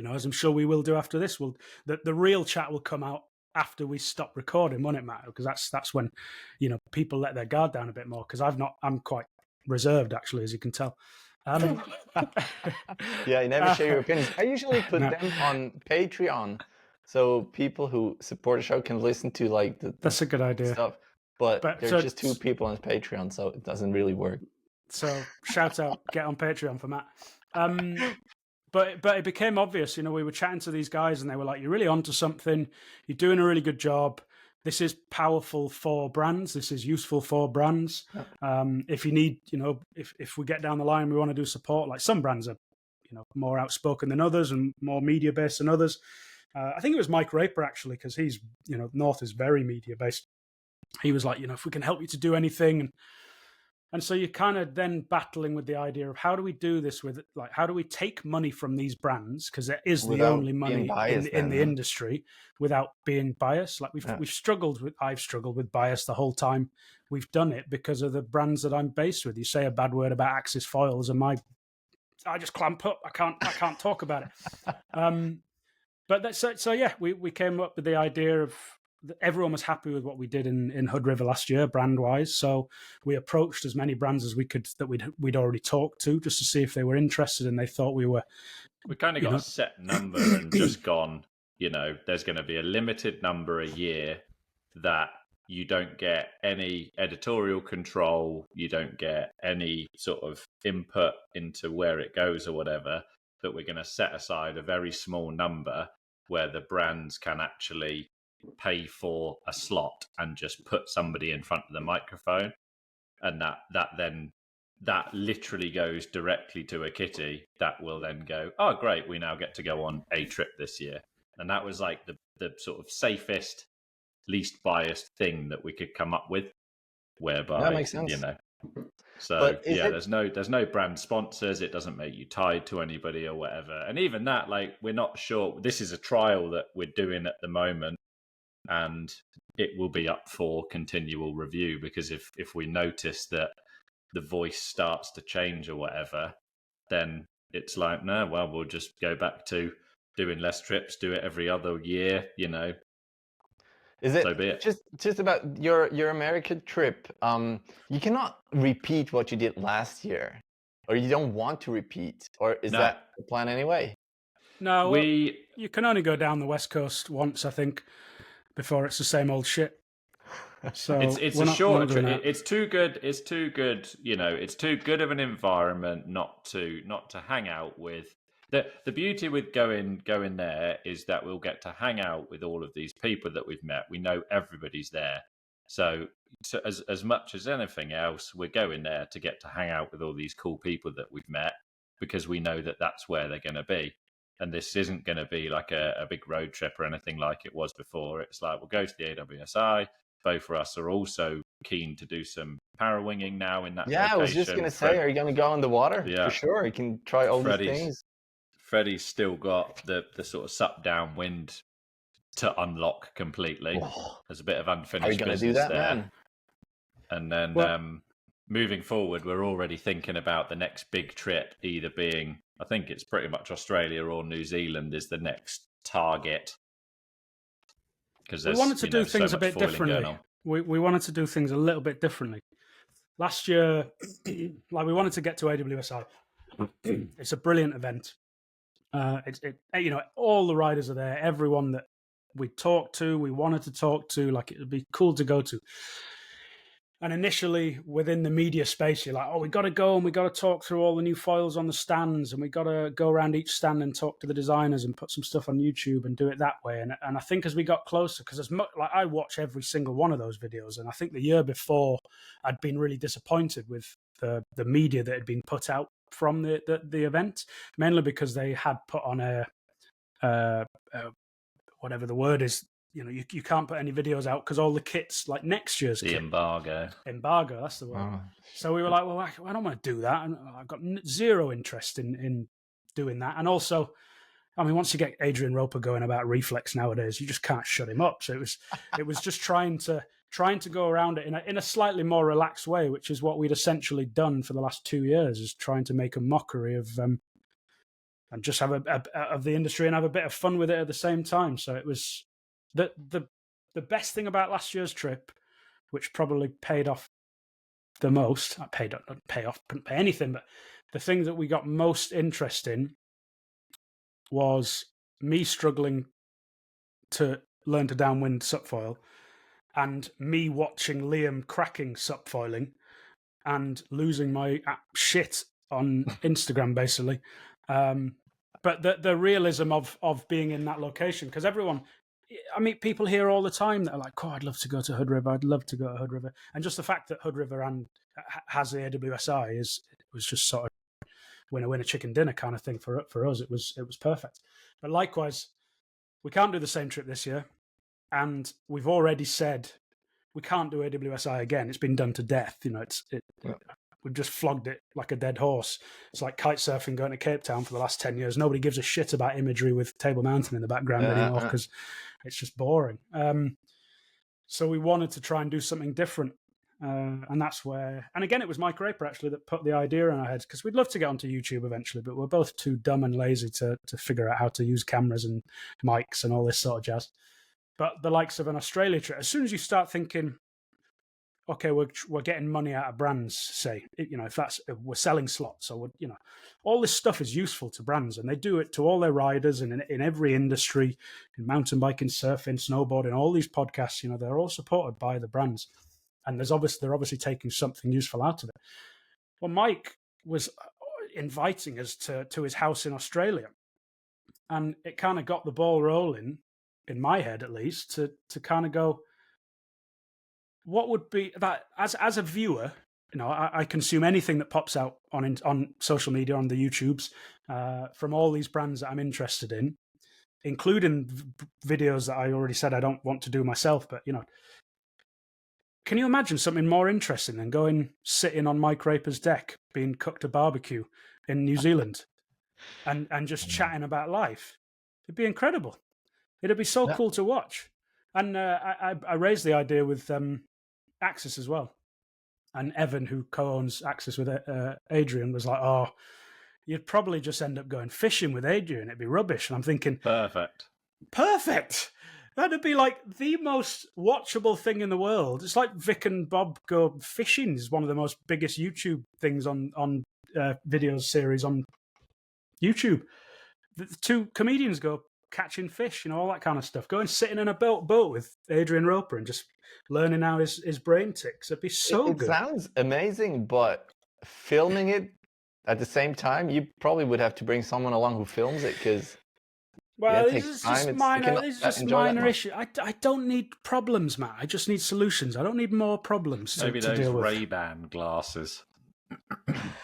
Speaker 3: As I'm sure we will do after this, the real chat will come out after we stop recording, won't it, Matt? Because that's when, people let their guard down a bit more. Because I'm quite reserved, actually, as you can tell.
Speaker 2: Yeah, you never share your opinions. I usually put them on Patreon, so people who support the show can listen to
Speaker 3: that's a good idea.
Speaker 2: Stuff. But there's just 2 people on Patreon, so it doesn't really work.
Speaker 3: So shout out, get on Patreon for Matt. But it became obvious, we were chatting to these guys and they were like, you're really onto something. You're doing a really good job. This is powerful for brands. This is useful for brands. If you need, if we get down the line, we want to do support. Like some brands are, more outspoken than others and more media based than others. I think it was Mike Raper actually, because he's, North is very media based. He was like, if we can help you to do anything. And so you're kind of then battling with the idea of how do we do this how do we take money from these brands, because it is the only money in the industry, without being biased. Like I've struggled with bias the whole time we've done it because of the brands that I'm based with. You say a bad word about Axis foils and I just clamp up. I can't talk about it. But we came up with the idea of, everyone was happy with what we did in Hood River last year, brand wise. So we approached as many brands as we could that we'd already talked to, just to see if they were interested, and they thought we were.
Speaker 1: We kind of got a set number and just gone. There's going to be a limited number a year that you don't get any editorial control, you don't get any sort of input into where it goes or whatever. But we're going to set aside a very small number where the brands can actually pay for a slot and just put somebody in front of the microphone, and that literally goes directly to a kitty that will then go, oh great, we now get to go on a trip this year. And that was like the sort of safest, least biased thing that we could come up with, whereby
Speaker 2: that makes sense.
Speaker 1: So there's no brand sponsors. It doesn't make you tied to anybody or whatever. And even that, we're not sure. This is a trial that we're doing at the moment, and it will be up for continual review, because if we notice that the voice starts to change or whatever, then it's like, no, well, we'll just go back to doing less trips, do it every other year,
Speaker 2: Is it
Speaker 1: So be it.
Speaker 2: just about your American trip? You cannot repeat what you did last year, or you don't want to repeat, or is that the plan anyway?
Speaker 3: No, you can only go down the West Coast once, I think, before it's the same old shit. So
Speaker 1: it's a short trip. It's too good. It's too good. You know, it's too good of an environment not to hang out with. The beauty with going there is that we'll get to hang out with all of these people that we've met. We know everybody's there. So as much as anything else, we're going there to get to hang out with all these cool people that we've met, because we know that that's where they're going to be. And this isn't going to be like a big road trip or anything like it was before. It's like, we'll go to the AWSI. Both of us are also keen to do some parawinging now in that location.
Speaker 2: I was just going to say, are you going to go on the water? Yeah. For sure. You can try all these things.
Speaker 1: Freddie's still got the sort of sup downwind to unlock completely. There's a bit of unfinished business do that, there. Man? And then moving forward, we're already thinking about the next big trip, either being, I think it's pretty much Australia or New Zealand is the next target. Because
Speaker 3: we wanted to do things a bit differently. We wanted to do things a little bit differently. Last year, like, we wanted to get to AWSI. It's a brilliant event. You know, all the riders are there. Everyone that we talked to, we wanted to talk to, like, it would be cool to go to. And initially, within the media space, you're like, oh, we got to go and we got to talk through all the new foils on the stands, and we got to go around each stand and talk to the designers and put some stuff on YouTube and do it that way. And I think as we got closer, because as much like I watch every single one of those videos, and I think the year before I'd been really disappointed with the media that had been put out from the event, mainly because they had put on a whatever the word is. You know, you can't put any videos out because all the kit's like next year's kit.
Speaker 1: Embargo.
Speaker 3: That's the word. So we were like, well, I don't want to do that. And I've got zero interest in doing that. And also, I mean, once you get Adrian Roper going about reflex nowadays, you just can't shut him up. So it was just trying to go around it in a slightly more relaxed way, which is what we'd essentially done for the last 2 years, is trying to make a mockery of and just have of the industry and have a bit of fun with it at the same time. So it was. The best thing about last year's trip, which probably paid off the most, not pay off, couldn't pay anything, but the thing that we got most interest in was me struggling to learn to downwind subfoil, and me watching Liam cracking subfoiling and losing my shit on Instagram, basically. But the realism of being in that location, because everyone... I meet people here all the time that are like, oh, I'd love to go to Hood River. I'd love to go to Hood River. And just the fact that Hood River has the AWSI was just sort of winner chicken dinner kind of thing for us. It was perfect. But likewise, we can't do the same trip this year. And we've already said we can't do AWSI again. It's been done to death. You know, we've just flogged it like a dead horse. It's like kite surfing going to Cape Town for the last 10 years. Nobody gives a shit about imagery with Table Mountain in the background anymore because it's just boring. So we wanted to try and do something different. And that's where... And again, it was Mike Raper, actually, that put the idea in our heads, because we'd love to get onto YouTube eventually, but we're both too dumb and lazy to figure out how to use cameras and mics and all this sort of jazz. But the likes of an Australia trip, as soon as you start thinking... okay, we're getting money out of brands, say, you know, if we're selling slots, or you know, all this stuff is useful to brands, and they do it to all their riders, and in every industry, in mountain biking, surfing, snowboarding, all these podcasts, you know, they're all supported by the brands, and they're obviously taking something useful out of it. Well, Mike was inviting us to his house in Australia, and it kind of got the ball rolling, in my head at least, to kind of go, what would be that as a viewer? You know, I consume anything that pops out on social media, on the YouTubes, from all these brands that I'm interested in, including videos that I already said I don't want to do myself. But you know, can you imagine something more interesting than going sitting on Mike Raper's deck, being cooked a barbecue in New Zealand, and just chatting about life? It'd be incredible. It'd be so cool to watch. And I raised the idea with Axis as well. And Evan, who co-owns Axis with Adrian, was like, oh, you'd probably just end up going fishing with Adrian. It'd be rubbish. And I'm thinking... Perfect. That'd be like the most watchable thing in the world. It's like Vic and Bob Go Fishing is one of the most biggest YouTube things on videos series on YouTube. The two comedians go catching fish, all that kind of stuff. Going sitting in a boat with Adrian Roper and just learning how his brain ticks. It'd be so good.
Speaker 2: It sounds amazing, but filming it at the same time, you probably would have to bring someone along who films it because.
Speaker 3: Well, this is just minor issue. I don't need problems, Matt. I just need solutions. I don't need more problems to deal with.
Speaker 1: Ray-Ban glasses.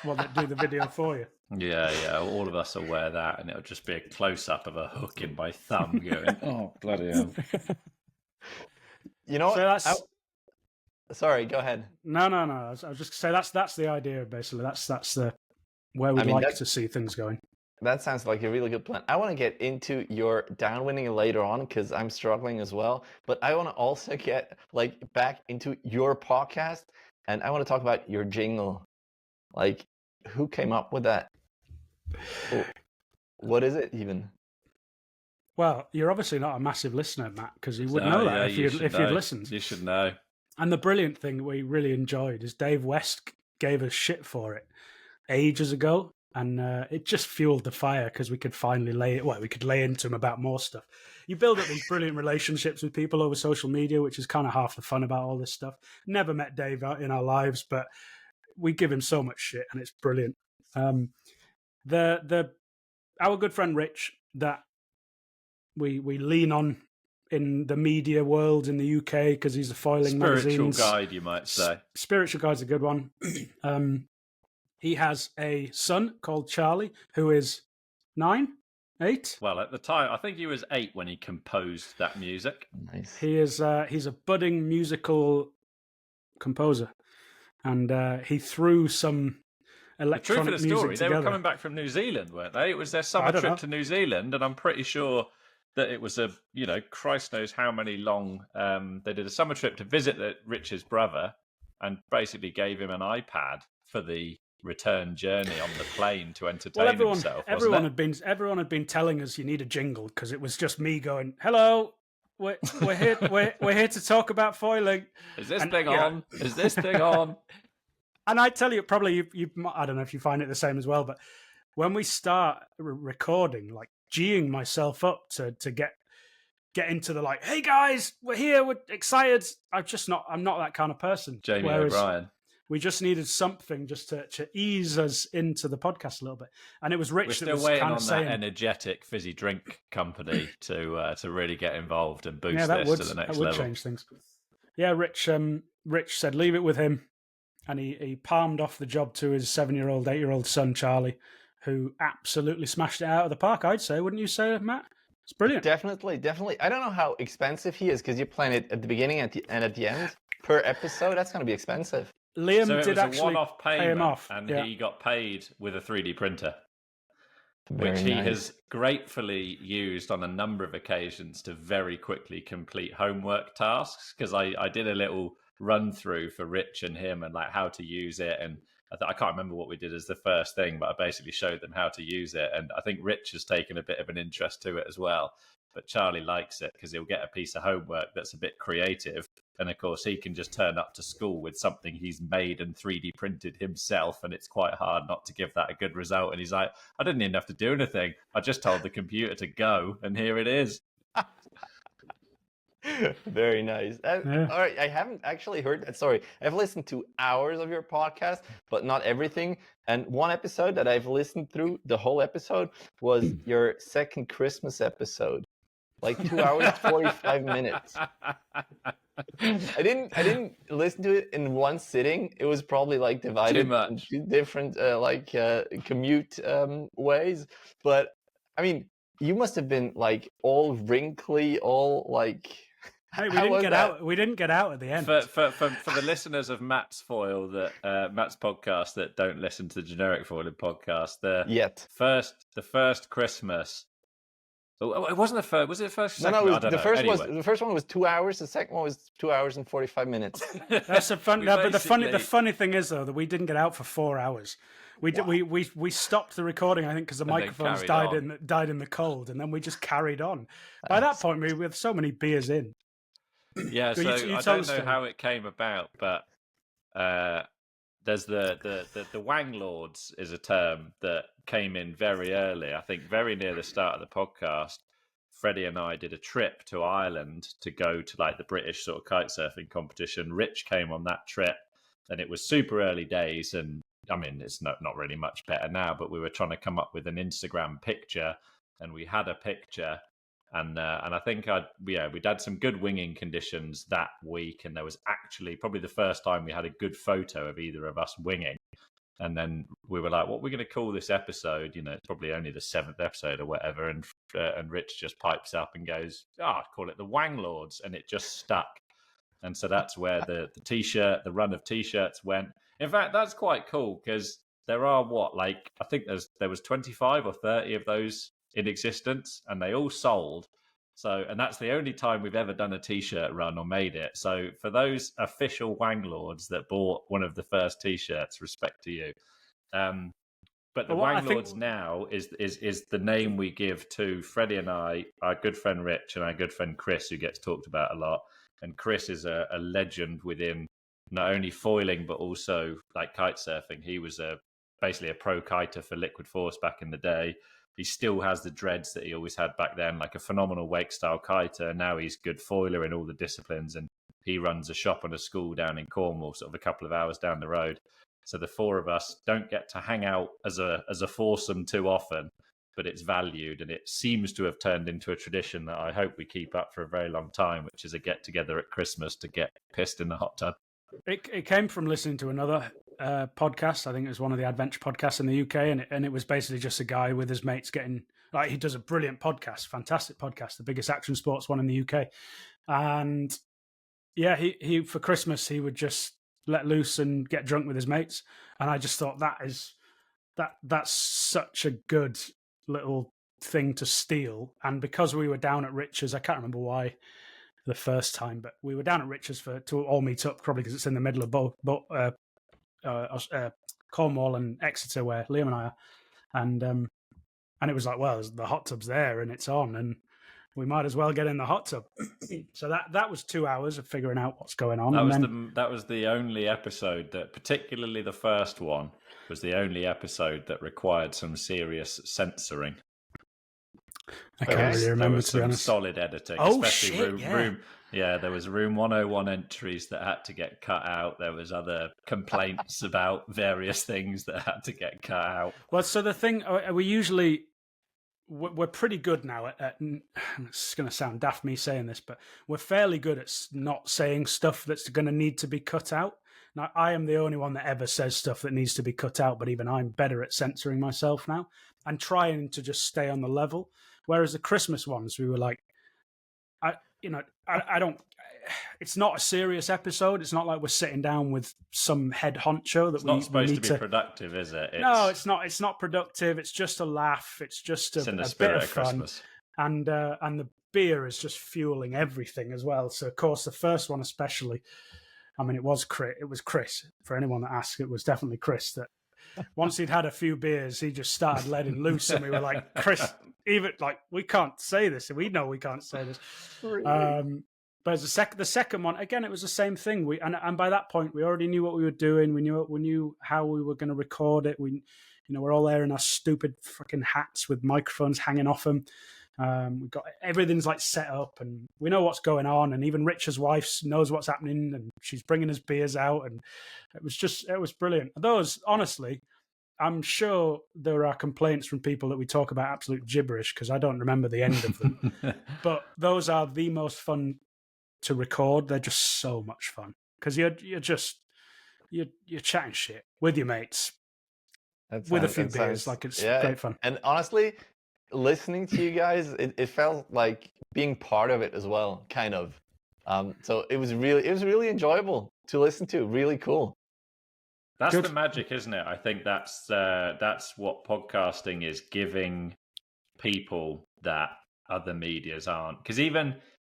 Speaker 3: Well, that do the video for you.
Speaker 1: Yeah. All of us will wear that, and it'll just be a close-up of a hook in my thumb going, oh, bloody hell.
Speaker 2: You know what? Sorry, go ahead.
Speaker 3: No. I was just saying that's the idea, basically. That's the where we'd like to see things going.
Speaker 2: That sounds like a really good plan. I want to get into your downwinning later on because I'm struggling as well. But I want to also get back into your podcast, and I want to talk about your jingle. Like, who came up with that? What is it even?
Speaker 3: Well, you're obviously not a massive listener, Matt, because you would know that if you'd listened.
Speaker 1: You should know.
Speaker 3: And the brilliant thing we really enjoyed is Dave West gave us shit for it ages ago. And it just fueled the fire because we could finally we could lay into him about more stuff. You build up these brilliant relationships with people over social media, which is kind of half the fun about all this stuff. Never met Dave out in our lives, but we give him so much shit, and it's brilliant. Our good friend Rich, that we lean on in the media world in the UK because he's a foiling
Speaker 1: spiritual guide, you might say.
Speaker 3: Spiritual guide's a good one. He has a son called Charlie, who is 9, 8.
Speaker 1: Well, at the time, I think he was 8 when he composed that music.
Speaker 2: Nice.
Speaker 3: He's a budding musical composer, and he threw some electronic music together. The truth of the story,
Speaker 1: they were coming back from New Zealand, weren't they? It was their summer trip to New Zealand, and I'm pretty sure that it was Christ knows how many long. They did a summer trip to visit Rich's brother, and basically gave him an iPad for the return journey on the plane to entertain himself.
Speaker 3: Everyone had been telling us you need a jingle because it was just me going, "Hello, we're here to talk about foiling."
Speaker 1: Is this thing on? Is this thing on?
Speaker 3: And I tell you, probably you I don't know if you find it the same as well, but when we start recording, like geeing myself up to get into the hey guys, we're here, we're excited. I'm not that kind of person.
Speaker 1: Jamie O'Brien.
Speaker 3: We just needed something just to ease us into the podcast a little bit, and it was Rich.
Speaker 1: We're still waiting on that energetic fizzy drink company to really get involved and boost this to the next level.
Speaker 3: That would change things. Yeah, Rich said leave it with him, and he palmed off the job to his 7-year-old, 8-year-old son Charlie, who absolutely smashed it out of the park. I'd say, wouldn't you say, Matt? It's brilliant.
Speaker 2: Definitely. I don't know how expensive he is because you plan it at the beginning and at the end per episode. That's going to be expensive.
Speaker 3: Liam
Speaker 1: did
Speaker 3: actually
Speaker 1: a one-off payment,
Speaker 3: pay him off,
Speaker 1: and he got paid with a 3D printer,
Speaker 2: which
Speaker 1: he has gratefully used on a number of occasions to very quickly complete homework tasks. Because I did a little run through for Rich and him and how to use it, and I can't remember what we did as the first thing, but I basically showed them how to use it, and I think Rich has taken a bit of an interest to it as well. But Charlie likes it because he'll get a piece of homework that's a bit creative. And of course, he can just turn up to school with something he's made and 3D printed himself. And it's quite hard not to give that a good result. And he's like, I didn't even have to do anything. I just told the computer to go. And here it is.
Speaker 2: Very nice. All right. I haven't actually heard that. Sorry. I've listened to hours of your podcast, but not everything. And one episode that I've listened through, the whole episode, was your second Christmas episode. 2 hours, 45 minutes. I didn't listen to it in one sitting. It was probably divided into different commute ways. But I mean, you must have been all wrinkly, all
Speaker 3: Hey, we didn't get out at the end.
Speaker 1: For the listeners of Matt's Foil, Matt's podcast that don't listen to the Generic Foiling podcast, the first Christmas, It wasn't the first. Was it the first?
Speaker 2: No,
Speaker 1: I don't know.
Speaker 2: The first one was 2 hours. The second one was 2 hours and 45 minutes.
Speaker 3: That's a fun. No, but the funny thing is though that we didn't get out for 4 hours. We stopped the recording, I think, because the microphones died in the cold, and then we just carried on. By that point, we had so many beers in.
Speaker 1: Yeah, so I don't know how it came about, but there's the Wang Lords is a term that came in very early. I think very near the start of the podcast. Freddie and I did a trip to Ireland to go to like the British sort of kite surfing competition. Rich came on that trip, and it was super early days. And I mean, it's not really much better now, but we were trying to come up with an Instagram picture, and we had a picture. And I think we'd had some good winging conditions that week, and there was actually probably the first time we had a good photo of either of us winging. And then we were like, "What are we going to call this episode?" You know, it's probably only the 7th episode or whatever. And Rich just pipes up and goes, call it the Wang Lords," and it just stuck. And so that's where the run of t-shirts went. In fact, that's quite cool because there are I think there was 25 or 30 of those in existence, and they all sold. So, and that's the only time we've ever done a t-shirt run or made it. So for those official Wang Lords that bought one of the first t-shirts, respect to you. But the Wang Lords now is the name we give to Freddie and I, our good friend Rich and our good friend Chris, who gets talked about a lot. And Chris is a legend within not only foiling but also like kite surfing. He was basically a pro kiter for Liquid Force back in the day. He still has the dreads that he always had back then, like a phenomenal wake style kiter. Now he's good foiler in all the disciplines, and he runs a shop and a school down in Cornwall, sort of a couple of hours down the road. So the four of us don't get to hang out as a foursome too often, but it's valued, and it seems to have turned into a tradition that I hope we keep up for a very long time, which is a get together at Christmas to get pissed in the hot tub.
Speaker 3: It came from listening to another podcast. I think it was one of the adventure podcasts in the UK, and it was basically just a guy with his mates getting, like, he does a brilliant podcast, fantastic podcast, the biggest action sports one in the UK. And yeah, he for Christmas he would just let loose and get drunk with his mates, and I just thought that's such a good little thing to steal. And because we were down at Rich's, I can't remember why the first time, but we were down at Rich's to all meet up, probably because it's in the middle of both Cornwall and Exeter, where Liam and I are, and it was like, well, the hot tub's there and it's on, and we might as well get in the hot tub. So that was 2 hours of figuring out what's going on.
Speaker 1: That was the only episode that, particularly the first one, was the only episode that required some serious censoring.
Speaker 3: I can't really remember,
Speaker 1: there was
Speaker 3: to be
Speaker 1: some
Speaker 3: honest.
Speaker 1: Solid editing, especially room. Yeah, there was Room 101 entries that had to get cut out. There was other complaints about various things that had to get cut out.
Speaker 3: Well, so the thing, we're pretty good now at it's going to sound daft me saying this, but we're fairly good at not saying stuff that's going to need to be cut out. Now, I am the only one that ever says stuff that needs to be cut out, but even I'm better at censoring myself now and trying to just stay on the level. Whereas the Christmas ones, we were like, I don't. It's not a serious episode. It's not like we're sitting down with some head honcho that
Speaker 1: it's not supposed to be productive, is it?
Speaker 3: No, it's not. It's not productive. It's just a laugh. It's just a bit of fun. Christmas. And the beer is just fueling everything as well. So of course the first one especially. I mean, it was Chris. For anyone that asks, it was definitely Chris. That once he'd had a few beers, he just started letting loose, and we were like, Chris, even like, we can't say this, and we know we can't say this. Really? But as the second one, again, it was the same thing. And by that point, we already knew what we were doing. We knew how we were going to record it. We're all there in our stupid fucking hats with microphones hanging off them. We've got everything's like set up, and we know what's going on. And even Richard's wife knows what's happening, and she's bringing us beers out. And it was brilliant. Those, honestly, I'm sure there are complaints from people that we talk about absolute gibberish because I don't remember the end of them. But those are the most fun to record. They're just so much fun because you're chatting shit with your mates with a few beers. Like, it's great fun.
Speaker 2: And honestly, listening to you guys, it felt like being part of it as well, kind of. So it was really enjoyable to listen to. Really cool.
Speaker 1: That's the magic, isn't it? I think that's what podcasting is, giving people that other medias aren't. Because even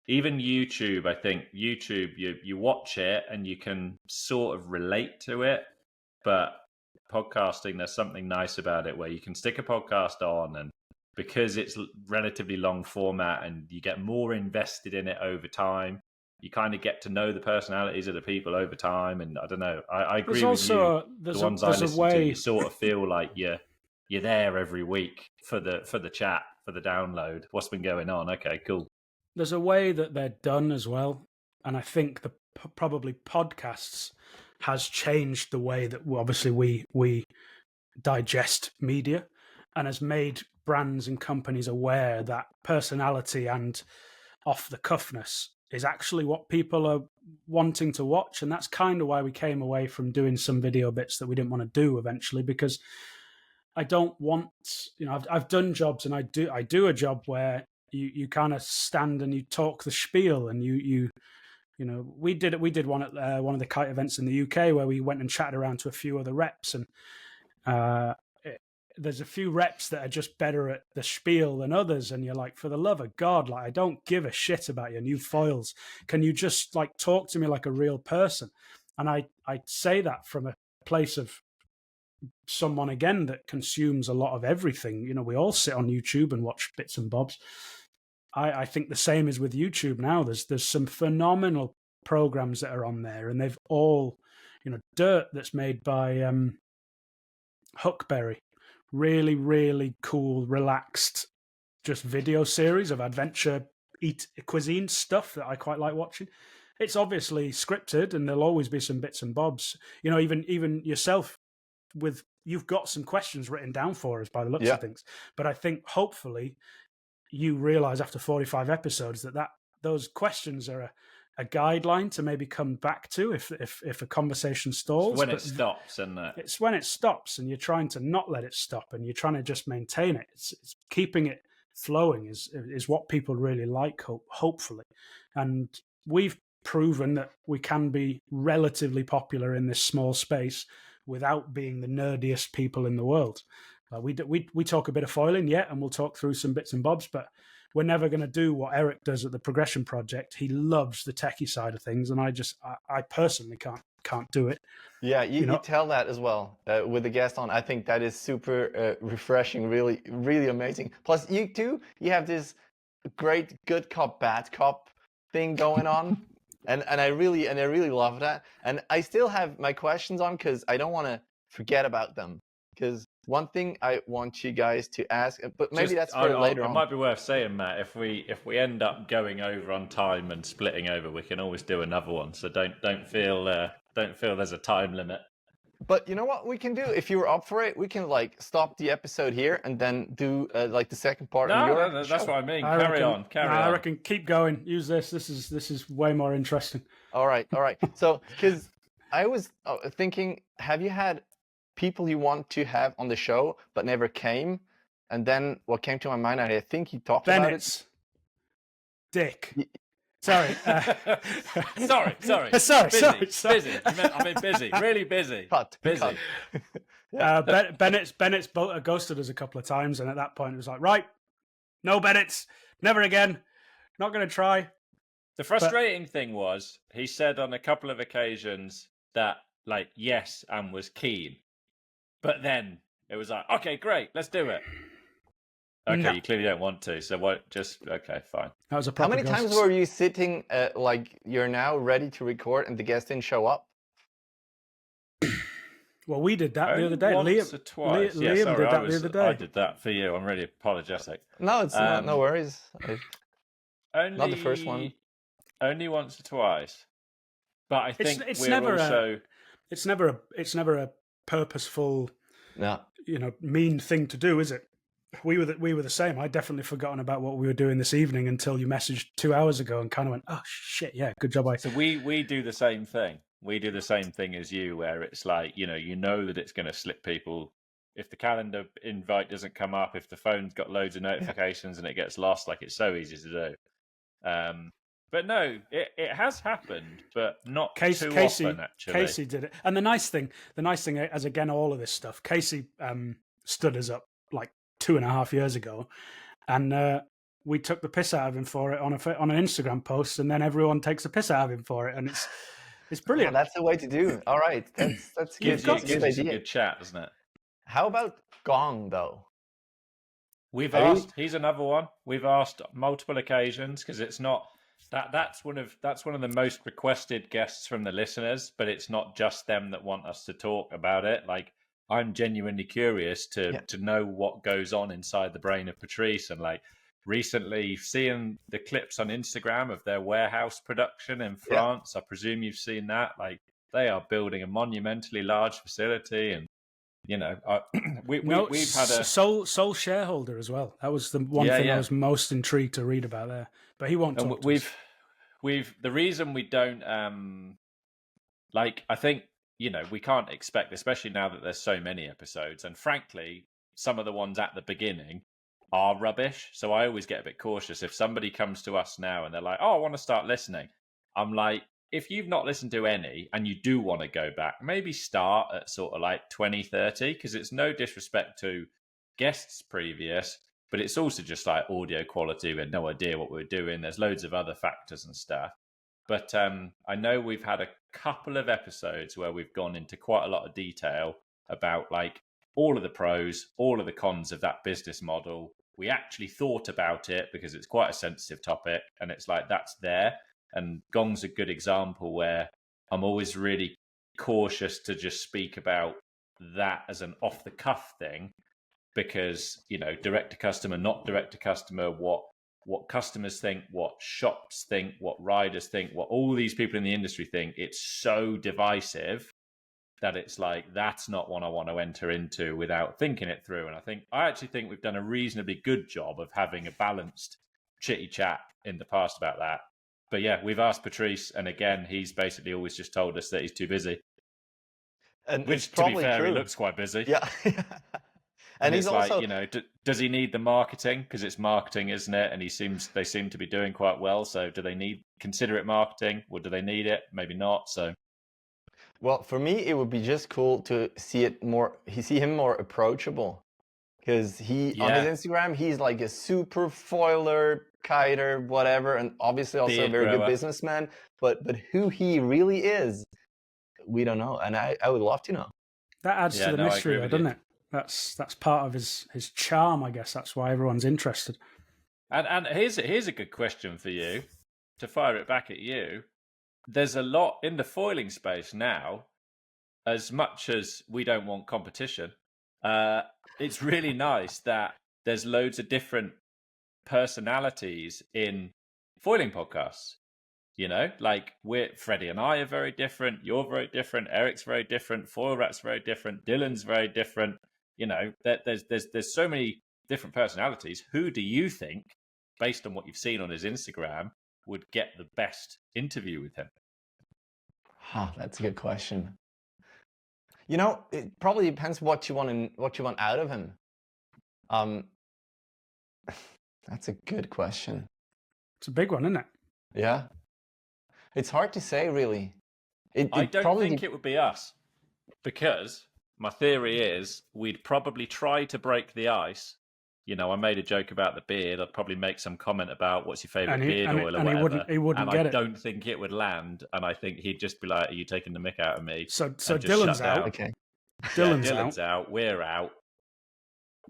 Speaker 1: YouTube, I think YouTube, you watch it and you can sort of relate to it, but podcasting, there's something nice about it where you can stick a podcast on, and because it's relatively long format and you get more invested in it over time, you kind of get to know the personalities of the people over time. And I don't know, I agree with you. The ones I listen to, you sort of feel like you're there every week for the chat, for the download. What's been going on? Okay, cool.
Speaker 3: There's a way that they're done as well, and I think the probably podcasts has changed the way that obviously we digest media, and has made brands and companies aware that personality and off the cuffness is actually what people are wanting to watch. And that's kind of why we came away from doing some video bits that we didn't want to do eventually, because I don't want, I've done jobs, and I do a job where you kind of stand and you talk the spiel, and we did one at one of the kite events in the UK where we went and chatted around to a few other reps, and there's a few reps that are just better at the spiel than others, and you're like, for the love of God, like, I don't give a shit about your new foils. Can you just like talk to me like a real person? And I say that from a place of someone, again, that consumes a lot of everything. We all sit on YouTube and watch bits and bobs. I think the same is with YouTube now. There's some phenomenal programs that are on there, and they've all, Dirt, that's made by Huckberry, really, really cool, relaxed, just video series of adventure cuisine stuff that I quite like watching. It's obviously scripted, and there'll always be some bits and bobs. Even yourself, you've got some questions written down for us by the looks of things. But I think hopefully you realize after 45 episodes that those questions are a guideline to maybe come back to if a conversation stalls.
Speaker 1: It's when it stops, isn't it?
Speaker 3: It's when it stops, and you're trying to not let it stop, and you're trying to just maintain it. It's keeping it flowing is what people really like, hopefully. And we've proven that we can be relatively popular in this small space without being the nerdiest people in the world. We talk a bit of foiling, and we'll talk through some bits and bobs, but we're never going to do what Eric does at the Progression Project. He loves the techie side of things, and I personally can't do it.
Speaker 2: Yeah, you tell that as well with the guest on. I think that is super refreshing, really, really amazing. Plus, you have this great good cop, bad cop thing going on, and I really love that. And I still have my questions on because I don't want to forget about them. Because one thing I want you guys to ask, but maybe that's for later on.
Speaker 1: It might be worth saying, Matt, if we end up going over on time and splitting over, we can always do another one. So don't feel there's a time limit.
Speaker 2: But you know what we can do? If you're up for it, we can stop the episode here and then do the second part.
Speaker 1: No, that's what I mean. Carry on.
Speaker 3: I reckon keep going. Use this. This is way more interesting.
Speaker 2: All right. So because I was thinking, have you had people you want to have on the show but never came? And then what came to my mind, I think you talked about it.
Speaker 3: Dick. Sorry.
Speaker 1: Sorry. Busy. I mean busy. Really busy. Busy.
Speaker 3: Bennett's ghosted us a couple of times, and at that point it was like, right, no Bennett's, never again. Not going to try.
Speaker 1: The frustrating thing was he said on a couple of occasions that yes, and was keen. But then it was like, okay, great, let's do it. Okay, no. You clearly don't want to, so what? Okay, fine.
Speaker 3: That was a
Speaker 2: How many times were you sitting you're now ready to record and the guest didn't show up?
Speaker 3: Well, we did that the other day.
Speaker 1: Once or twice.
Speaker 3: Liam did that the other day.
Speaker 1: I did that for you. I'm really apologetic.
Speaker 2: No, it's no worries. Not the first one.
Speaker 1: Only once or twice. But I think
Speaker 3: it's never a purposeful, mean thing to do, is it? We were the same. I'd definitely forgotten about what we were doing this evening until you messaged 2 hours ago and kind of went, oh shit, yeah, good job.
Speaker 1: So we do the same thing. We do the same thing as you, where it's like, you know that it's going to slip people. If the calendar invite doesn't come up, if the phone's got loads of notifications and it gets lost, it's so easy to do. But no, it has happened, but not too often, actually.
Speaker 3: Casey did it. And the nice thing, as again, all of this stuff, Casey stood us up 2.5 years ago. And we took the piss out of him for it on an Instagram post, and then everyone takes the piss out of him for it, and it's brilliant.
Speaker 2: Oh, that's the way to do. All right, that's
Speaker 1: gives
Speaker 2: good.
Speaker 1: you some good chat, doesn't it?
Speaker 2: How about Gong though?
Speaker 1: We've asked. He's another one. We've asked multiple occasions because it's not that's one of the most requested guests from the listeners. But it's not just them that want us to talk about it. Like, I'm genuinely curious to know what goes on inside the brain of Patrice, and like recently seeing the clips on Instagram of their warehouse production in France. I presume you've seen that. Like, they are building a monumentally large facility, and you know, we've had a
Speaker 3: sole shareholder as well. That was the one thing I was most intrigued to read about there. But he won't talk to us.
Speaker 1: We've the reason we don't I think, you know, we can't expect, especially now that there's so many episodes, and frankly, some of the ones at the beginning are rubbish. So I always get a bit cautious if somebody comes to us now and they're like, "Oh, I want to start listening." I'm like, if you've not listened to any and you do want to go back, maybe start at sort of like 20, 30, because it's no disrespect to guests previous, but it's also just like audio quality. We had no idea what we were doing. There's loads of other factors and stuff. But I know we've had a couple of episodes where we've gone into quite a lot of detail about like all of the pros, all of the cons of that business model. We actually thought about it because it's quite a sensitive topic, and it's like that's there. And Gong's a good example where I'm always really cautious to just speak about that as an off-the-cuff thing, because, you know, direct to customer, not direct to customer, what customers think, what shops think, what riders think, what all these people in the industry think, it's so divisive that it's like, that's not one I want to enter into without thinking it through. And I actually think we've done a reasonably good job of having a balanced chitty chat in the past about that. But yeah, we've asked Patrice, and again, he's basically always just told us that he's too busy.
Speaker 2: And
Speaker 1: which, to be fair, he looks quite busy.
Speaker 2: Yeah. And he's
Speaker 1: it's
Speaker 2: also,
Speaker 1: like, you know, does he need the marketing? Because it's marketing, isn't it? And they seem to be doing quite well. So do they consider it marketing, or do they need it? Maybe not. So,
Speaker 2: well, for me, it would be just cool to see him more approachable, because on his Instagram, he's like a super foiler, kiter, whatever, and obviously also a very good businessman. But who he really is, we don't know, and I would love to know.
Speaker 3: That adds to the mystery, though, doesn't it? That's part of his charm, I guess. That's why everyone's interested.
Speaker 1: And here's a good question for you, to fire it back at you. There's a lot in the foiling space now. As much as we don't want competition, it's really nice that there's loads of different personalities in foiling podcasts. You know, like Freddie and I are very different. You're very different. Eric's very different. Foil Rat's very different. Dylan's very different. You know, there's so many different personalities. Who do you think, based on what you've seen on his Instagram, would get the best interview with him?
Speaker 2: That's a good question. You know, it probably depends what you want out of him. That's a good question.
Speaker 3: It's a big one, isn't it?
Speaker 2: Yeah. It's hard to say, really.
Speaker 1: I don't think it would be us, because my theory is we'd probably try to break the ice. You know, I made a joke about the beard. I'd probably make some comment about what's your favourite beard oil or whatever.
Speaker 3: He wouldn't get it.
Speaker 1: I don't think it would land, and I think he'd just be like, "Are you taking the mick out of me?"
Speaker 3: So Dylan's out.
Speaker 2: Okay.
Speaker 1: Dylan's out. We're out.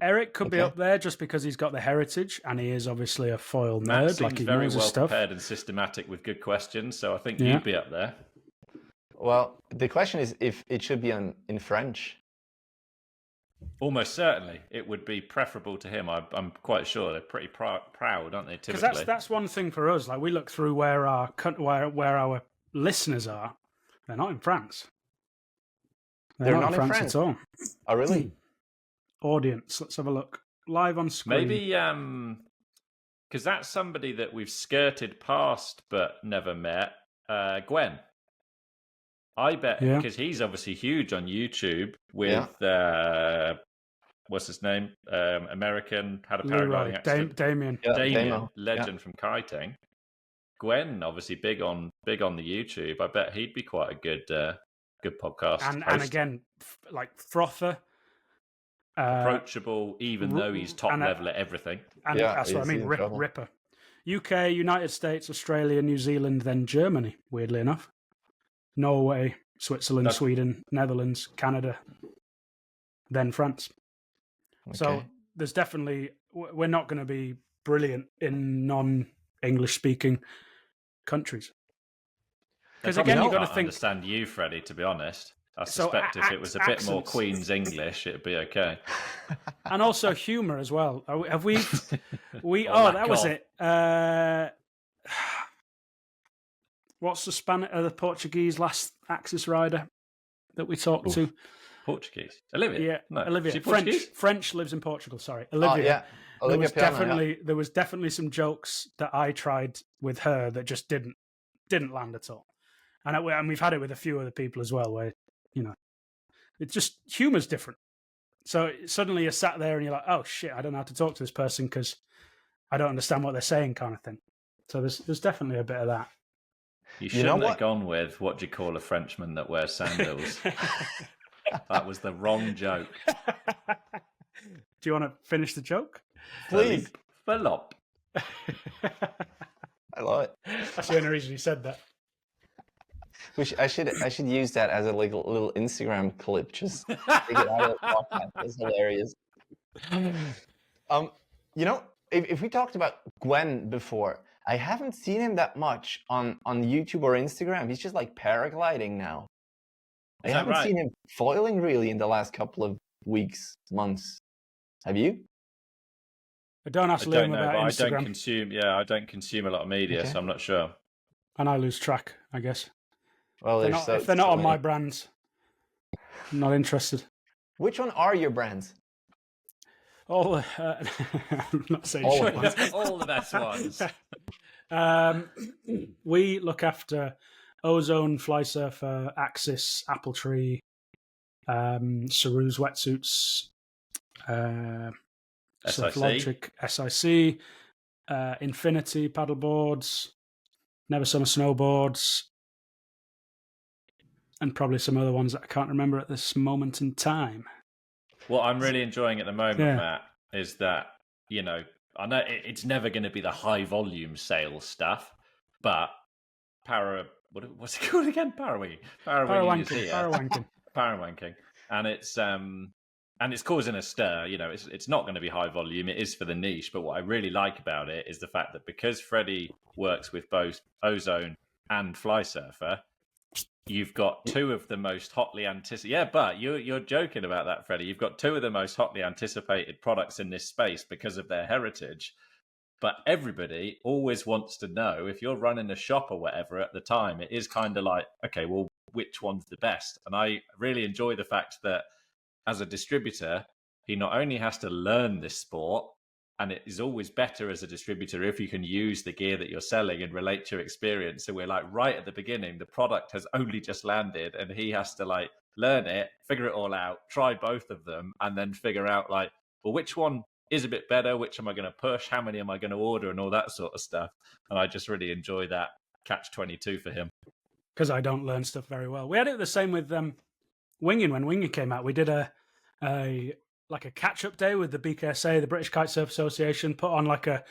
Speaker 3: Eric could be up there just because he's got the heritage, and he is obviously a foil nerd.
Speaker 1: Like, he very well prepared and systematic with good questions, so I think you'd be up there.
Speaker 2: Well, the question is if it should be in French.
Speaker 1: Almost certainly, it would be preferable to him. I'm quite sure they're pretty proud, aren't they? Typically,
Speaker 3: because that's one thing for us. Like, we look through where our listeners are. They're not in France.
Speaker 2: They're not in
Speaker 3: France at all.
Speaker 2: Oh, really?
Speaker 3: Audience. Let's have a look. Live on screen.
Speaker 1: Maybe because that's somebody that we've skirted past but never met. Gwen. I bet, because he's obviously huge on YouTube with what's his name? American, had a paragliding accident.
Speaker 3: Damien.
Speaker 1: Damien, legend from kiting. Gwen, obviously big on the YouTube. I bet he'd be quite a good podcast.
Speaker 3: And again, like frother.
Speaker 1: approachable, even though he's top level at everything.
Speaker 3: And that's what I mean, Ripper. UK, United States, Australia, New Zealand, then Germany, weirdly enough. Norway, Switzerland, Sweden, Netherlands, Canada, then France. Okay. So there's definitely, we're not going to be brilliant in non-English speaking countries.
Speaker 1: Because again, you've got to think. Understand you, Freddie, to be honest. I suspect if it was a bit more Queen's English, it'd be okay.
Speaker 3: And also humour as well. Have we? That was it. What's the Portuguese last Axis rider that we talked to?
Speaker 1: Portuguese. Olivia.
Speaker 3: Yeah,
Speaker 1: no.
Speaker 3: Olivia. French lives in Portugal. Sorry,
Speaker 2: Olivia. Oh, yeah.
Speaker 3: Olivia there was definitely some jokes that I tried with her that just didn't land at all. And we've had it with a few other people as well, where it's just humour's different. So suddenly you're sat there and you're like, oh shit, I don't know how to talk to this person because I don't understand what they're saying, kind of thing. So there's definitely a bit of that.
Speaker 1: You shouldn't have gone with what do you call a Frenchman that wears sandals. That was the wrong joke.
Speaker 3: Do you want to finish the joke?
Speaker 2: Please.
Speaker 1: Fallop.
Speaker 2: I love it.
Speaker 3: That's the only reason you said that.
Speaker 2: I should use that as a little Instagram clip. Just take it out of the podcast. It's hilarious. If we talked about Gwen before, I haven't seen him that much on YouTube or Instagram. He's just like paragliding now. I haven't seen him foiling really in the last couple of weeks, months. Have you?
Speaker 3: Don't ask Liam about Instagram.
Speaker 1: I don't consume a lot of media, so I'm not sure.
Speaker 3: And I lose track, I guess.
Speaker 2: Well,
Speaker 3: if they're not on my brands, I'm not interested.
Speaker 2: Which one are your brands?
Speaker 3: I'm not saying
Speaker 1: all the best ones.
Speaker 3: We look after Ozone, Fly Surfer, Axis, Apple Tree, Saru's wetsuits, Surflogic, SIC, Infinity paddleboards, Never Summer snowboards, and probably some other ones that I can't remember at this moment in time.
Speaker 1: What I'm really enjoying at the moment, Matt, is that, I know it's never going to be the high volume sales stuff, but what's it called again?
Speaker 3: Parawanking.
Speaker 1: Parawanking. And it's causing a stir. It's not going to be high volume. It is for the niche. But what I really like about it is the fact that because Freddie works with both Ozone and Fly Surfer, you've got two of the most hotly anticipated. Yeah, but you're joking about that, Freddie. You've got two of the most hotly anticipated products in this space because of their heritage. But everybody always wants to know, if you're running a shop or whatever at the time, it is kind of like, okay, well, which one's the best? And I really enjoy the fact that as a distributor, he not only has to learn this sport, and it is always better as a distributor if you can use the gear that you're selling and relate to your experience. So we're like right at the beginning, the product has only just landed and he has to like learn it, figure it all out, try both of them, and then figure out like, well, which one is a bit better? Which am I going to push? How many am I going to order? And all that sort of stuff. And I just really enjoy that catch-22 for him.
Speaker 3: Because I don't learn stuff very well. We had it the same with Winging. When Winging came out, we did a catch-up day with the BKSA, the British Kite Surf Association, put on like a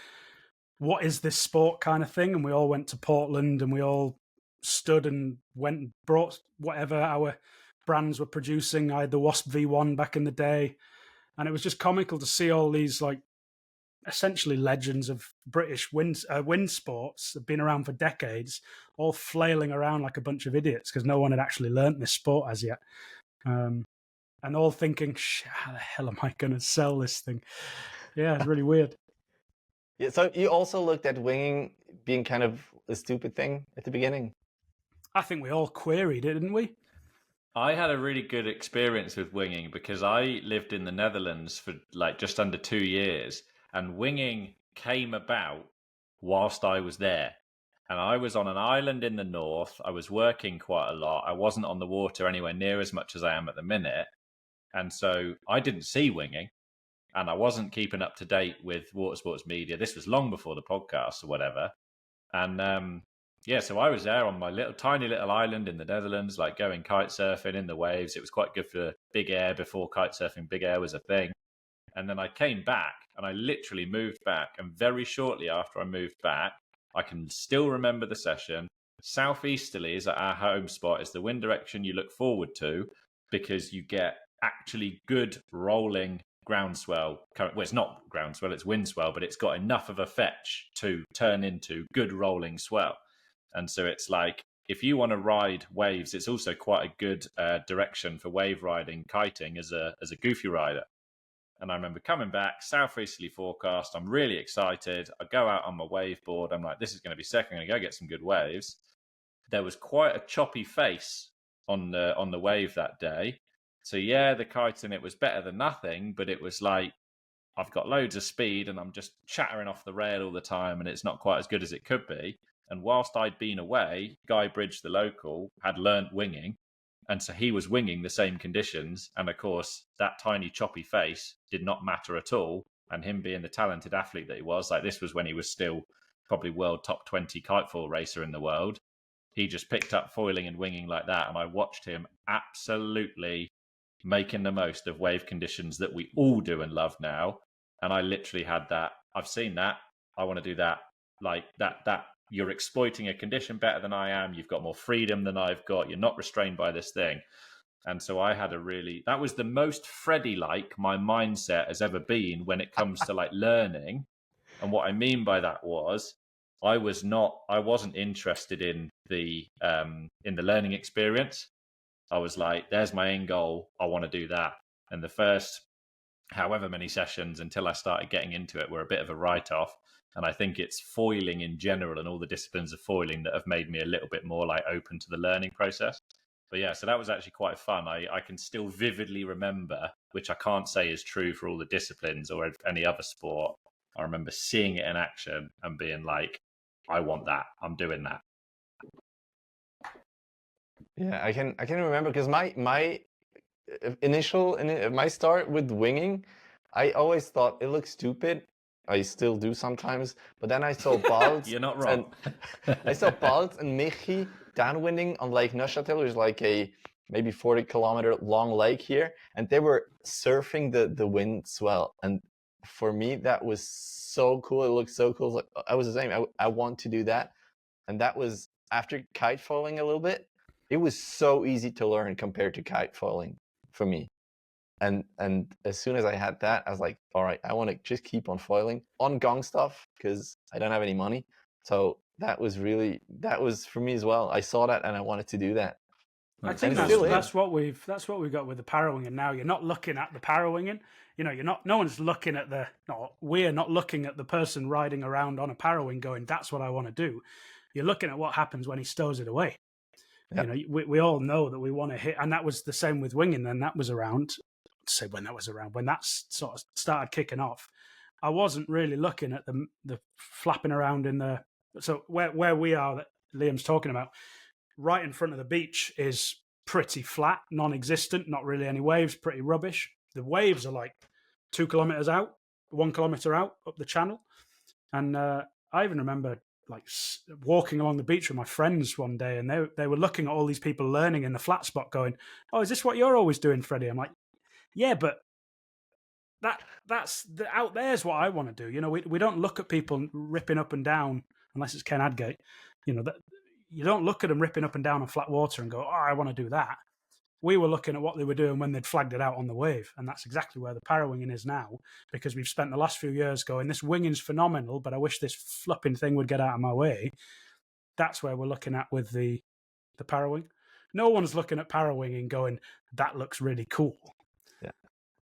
Speaker 3: what is this sport kind of thing, and we all went to Portland and we all stood and went and brought whatever our brands were producing. I had the Wasp V1 back in the day, and it was just comical to see all these like essentially legends of British wind sports that have been around for decades, all flailing around like a bunch of idiots because no one had actually learnt this sport as yet. And all thinking, how the hell am I going to sell this thing? Yeah, it's really weird.
Speaker 2: Yeah, so you also looked at winging being kind of a stupid thing at the beginning?
Speaker 3: I think we all queried it, didn't we?
Speaker 1: I had a really good experience with winging because I lived in the Netherlands for like just under 2 years, and winging came about whilst I was there. And I was on an island in the north. I was working quite a lot. I wasn't on the water anywhere near as much as I am at the minute. And so I didn't see winging, and I wasn't keeping up to date with watersports media. This was long before the podcast or whatever. And so I was there on my tiny little island in the Netherlands, like going kite surfing in the waves. It was quite good for big air before kite surfing big air was a thing. And then I came back and I literally moved back. And very shortly after I moved back, I can still remember the session. Southeasterly is at our home spot, is the wind direction you look forward to because you get actually good rolling groundswell. Well, it's not groundswell, it's wind swell, but it's got enough of a fetch to turn into good rolling swell. And so it's like, if you want to ride waves, it's also quite a good direction for wave riding, kiting as a goofy rider. And I remember coming back, southeasterly forecast. I'm really excited. I go out on my wave board. I'm like, this is going to be sick. I'm going to go get some good waves. There was quite a choppy face on the wave that day. So yeah, the kiting, it was better than nothing, but it was like, I've got loads of speed and I'm just chattering off the rail all the time and it's not quite as good as it could be. And whilst I'd been away, Guy Bridge, the local, had learnt winging. And so he was winging the same conditions. And of course, that tiny choppy face did not matter at all. And him being the talented athlete that he was, like this was when he was still probably world top 20 kitefoil racer in the world. He just picked up foiling and winging like that. And I watched him absolutely making the most of wave conditions that we all do and love now. And I literally had that. I've seen that. I want to do that. Like that. You're exploiting a condition better than I am. You've got more freedom than I've got. You're not restrained by this thing. And so I had that was the most Freddie-like my mindset has ever been when it comes to like learning. And what I mean by that was I wasn't interested in the learning experience. I was like, there's my end goal. I want to do that. And the first however many sessions until I started getting into it were a bit of a write-off. And I think it's foiling in general and all the disciplines of foiling that have made me a little bit more like open to the learning process. But yeah, so that was actually quite fun. I can still vividly remember, which I can't say is true for all the disciplines or any other sport. I remember seeing it in action and being like, I want that. I'm doing that.
Speaker 2: Yeah, I can remember because my start with winging, I always thought it looked stupid. I still do sometimes, but then I saw Balz.
Speaker 1: You're not wrong.
Speaker 2: I saw Balz and Michi downwinding on Lake Neuchâtel, which is like a maybe 40-kilometer long lake here, and they were surfing the wind swell. And for me, that was so cool. It looked so cool. Like, I was the same. I want to do that, and that was after kite foiling a little bit. It was so easy to learn compared to kite foiling for me. And as soon as I had that, I was like, all right, I want to just keep on foiling on gong stuff because I don't have any money. So that was for me as well. I saw that and I wanted to do that.
Speaker 3: I think that's what we've got with the parawinging now. You're not looking at the parawinging. You know, no one's looking at we're not looking at the person riding around on a parawing going, that's what I want to do. You're looking at what happens when he stows it away. Yep. You know, we all know that we want to hit, and that was the same with winging. Then that was around. Say when that sort of started kicking off, I wasn't really looking at the flapping around in the. So where we are that Liam's talking about, right in front of the beach is pretty flat, non-existent, not really any waves, pretty rubbish. The waves are like 2 kilometers out, 1 kilometer out up the channel, and I even remember like walking along the beach with my friends one day, and they were looking at all these people learning in the flat spot, going, "Oh, is this what you're always doing, Freddie?" I'm like, yeah, but that's out there's what I want to do. You know, we don't look at people ripping up and down unless it's Ken Adgate. You know, that you don't look at them ripping up and down on flat water and go, "Oh, I want to do that." We were looking at what they were doing when they'd flagged it out on the wave, and that's exactly where the parawinging is now. Because we've spent the last few years going, "This winging's phenomenal, but I wish this flipping thing would get out of my way." That's where we're looking at with the parawing. No one's looking at parawinging going, "That looks really cool."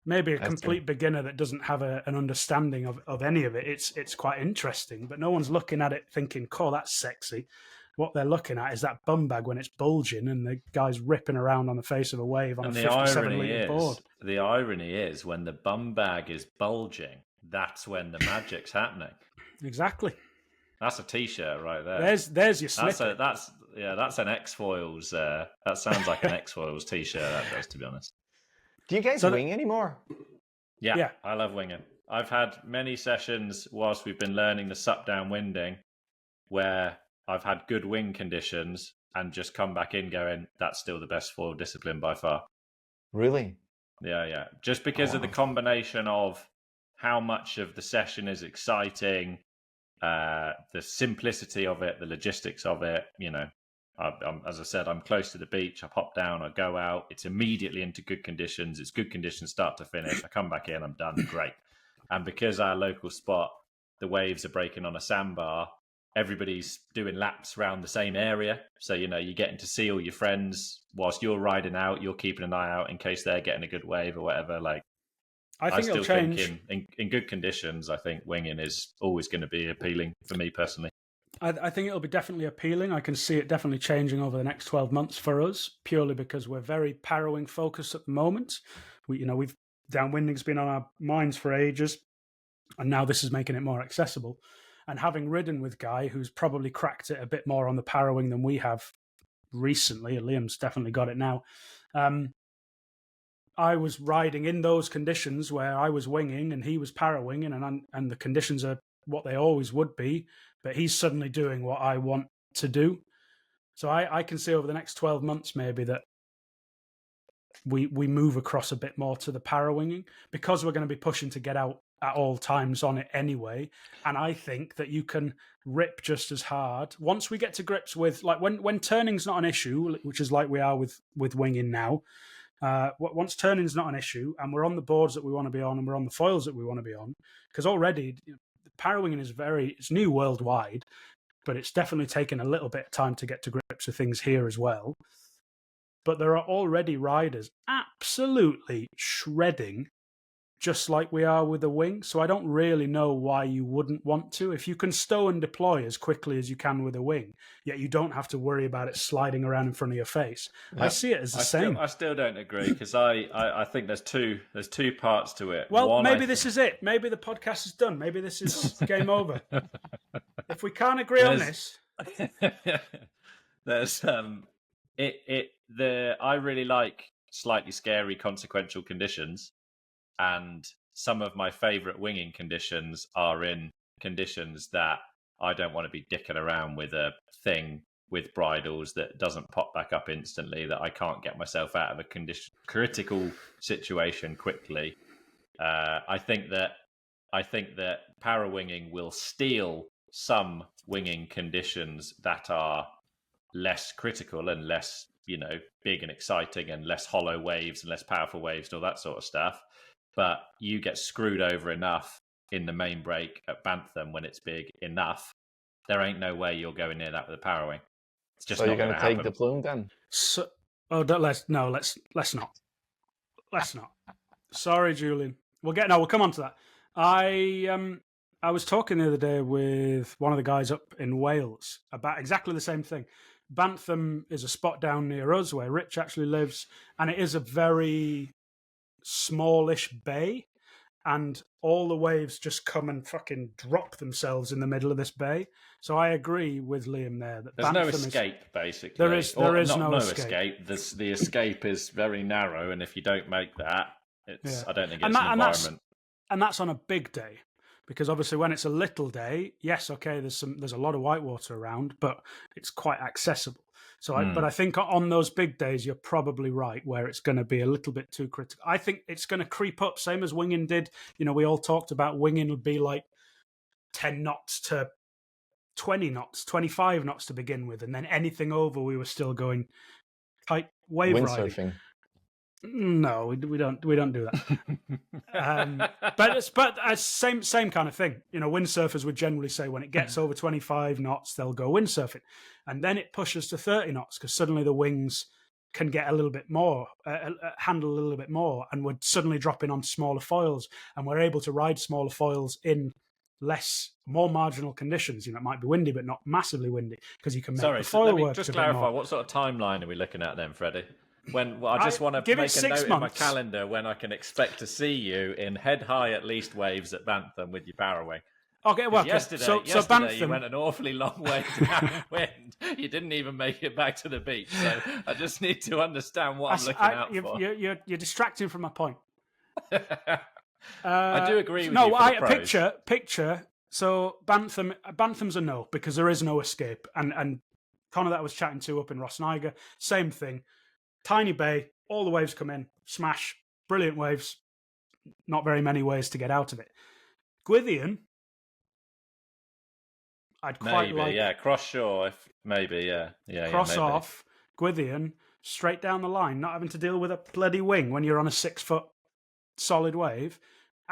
Speaker 3: Maybe a complete beginner that doesn't have an understanding of any of it. It's quite interesting, but no one's looking at it thinking, "Cool, that's sexy." What they're looking at is that bum bag when it's bulging and the guy's ripping around on the face of a wave on a 57-litre board.
Speaker 1: The irony is when the bum bag is bulging, that's when the magic's happening.
Speaker 3: Exactly.
Speaker 1: That's a T-shirt right there.
Speaker 3: There's your snippet.
Speaker 1: That's an X-Foils. That sounds like an X-Foils T-shirt. That does, to be honest.
Speaker 2: Do you guys wing anymore?
Speaker 1: Yeah, I love winging. I've had many sessions whilst we've been learning the sup-down winding where I've had good wing conditions and just come back in going, that's still the best foil discipline by far.
Speaker 2: Really?
Speaker 1: Yeah. Just because of the combination of how much of the session is exciting, the simplicity of it, the logistics of it. As I said, I'm close to the beach. I pop down, I go out. It's immediately into good conditions. It's good conditions start to finish. I come back in, I'm done. Great. And because our local spot, the waves are breaking on a sandbar, everybody's doing laps around the same area. So, you're getting to see all your friends whilst you're riding out. You're keeping an eye out in case they're getting a good wave or whatever. Like,
Speaker 3: I still think
Speaker 1: in good conditions, I think winging is always going to be appealing for me personally.
Speaker 3: I think it'll be definitely appealing. I can see it definitely changing over the next 12 months for us, purely because we're very Parrowing focused at the moment. We've downwinding's been on our minds for ages, and now this is making it more accessible. And having ridden with Guy, who's probably cracked it a bit more on the Parrowing than we have recently, Liam's definitely got it now. I was riding in those conditions where I was winging and he was Parrowing, and the conditions are what they always would be, but he's suddenly doing what I want to do. So I can see over the next 12 months maybe that we move across a bit more to the Parrowinging, because we're going to be pushing to get out at all times on it anyway. And I think that you can rip just as hard once we get to grips with, like, when turning's not an issue, which is like we are with winging now. Once turning's not an issue and we're on the boards that we want to be on and we're on the foils that we want to be on, because already Parrowinging is it's new worldwide, but it's definitely taken a little bit of time to get to grips with things here as well. But there are already riders absolutely shredding, just like we are with the wing. So I don't really know why you wouldn't want to. If you can stow and deploy as quickly as you can with a wing, yet you don't have to worry about it sliding around in front of your face. Yeah. I see it as the same.
Speaker 1: I still don't agree, because I think there's two parts to it.
Speaker 3: Well, maybe this is it. Maybe the podcast is done. Maybe this is game over. If we can't agree on this,
Speaker 1: there's I really like slightly scary consequential conditions. And some of my favourite winging conditions are in conditions that I don't want to be dicking around with a thing with bridles that doesn't pop back up instantly, that I can't get myself out of a critical situation quickly. I think that Parrowinging will steal some winging conditions that are less critical and less, big and exciting, and less hollow waves and less powerful waves and all that sort of stuff. But you get screwed over enough in the main break at Bantham when it's big enough. There ain't no way you're going near that with a Parrowing. It's just
Speaker 2: so
Speaker 1: not
Speaker 2: you're going to take
Speaker 1: happen.
Speaker 2: the plume then?
Speaker 3: Let's not. Sorry, Julian. We'll come on to that. I was talking the other day with one of the guys up in Wales about exactly the same thing. Bantham is a spot down near us where Rich actually lives, and it is a very smallish bay, and all the waves just come and fucking drop themselves in the middle of this bay. So I agree with Liam there that
Speaker 1: there's no escape, basically.
Speaker 3: There is no escape.
Speaker 1: The escape is very narrow, and if you don't make that, I don't think it's an environment.
Speaker 3: And that's on a big day, because obviously when it's a little day, yes, okay, there's a lot of whitewater around, but it's quite accessible. So, but I think on those big days, you're probably right, where it's going to be a little bit too critical. I think it's going to creep up, same as winging did. We all talked about winging would be like 10 knots to 20 knots, 25 knots to begin with, and then anything over, we were still going tight wave riding.
Speaker 2: Windsurfing.
Speaker 3: No, we don't do that. But it's same kind of thing. Windsurfers would generally say when it gets over 25 knots, they'll go windsurfing, and then it pushes to 30 knots because suddenly the wings can get a little bit more, handle a little bit more, and we're suddenly dropping on smaller foils, and we're able to ride smaller foils in more marginal conditions. It might be windy, but not massively windy, because you can make the foil work.
Speaker 1: Just clarify, what sort of timeline are we looking at then, Freddie? I just want to make a note in my calendar when I can expect to see you in head-high at least waves at Bantham with your Parrowing.
Speaker 3: Okay, well,
Speaker 1: yesterday
Speaker 3: Bantham,
Speaker 1: you went an awfully long way downwind. You didn't even make it back to the beach. So I just need to understand what I'm looking out for.
Speaker 3: You're distracting from my point.
Speaker 1: I do agree with you.
Speaker 3: Picture. So Bantham's a no, because there is no escape. And Connor that I was chatting to up in Rossniger, same thing. Tiny bay, all the waves come in, smash, brilliant waves, not very many ways to get out of it. Gwythian, I'd quite like
Speaker 1: cross shore,
Speaker 3: cross off Gwythian straight down the line, not having to deal with a bloody wing when you're on a 6 foot solid wave.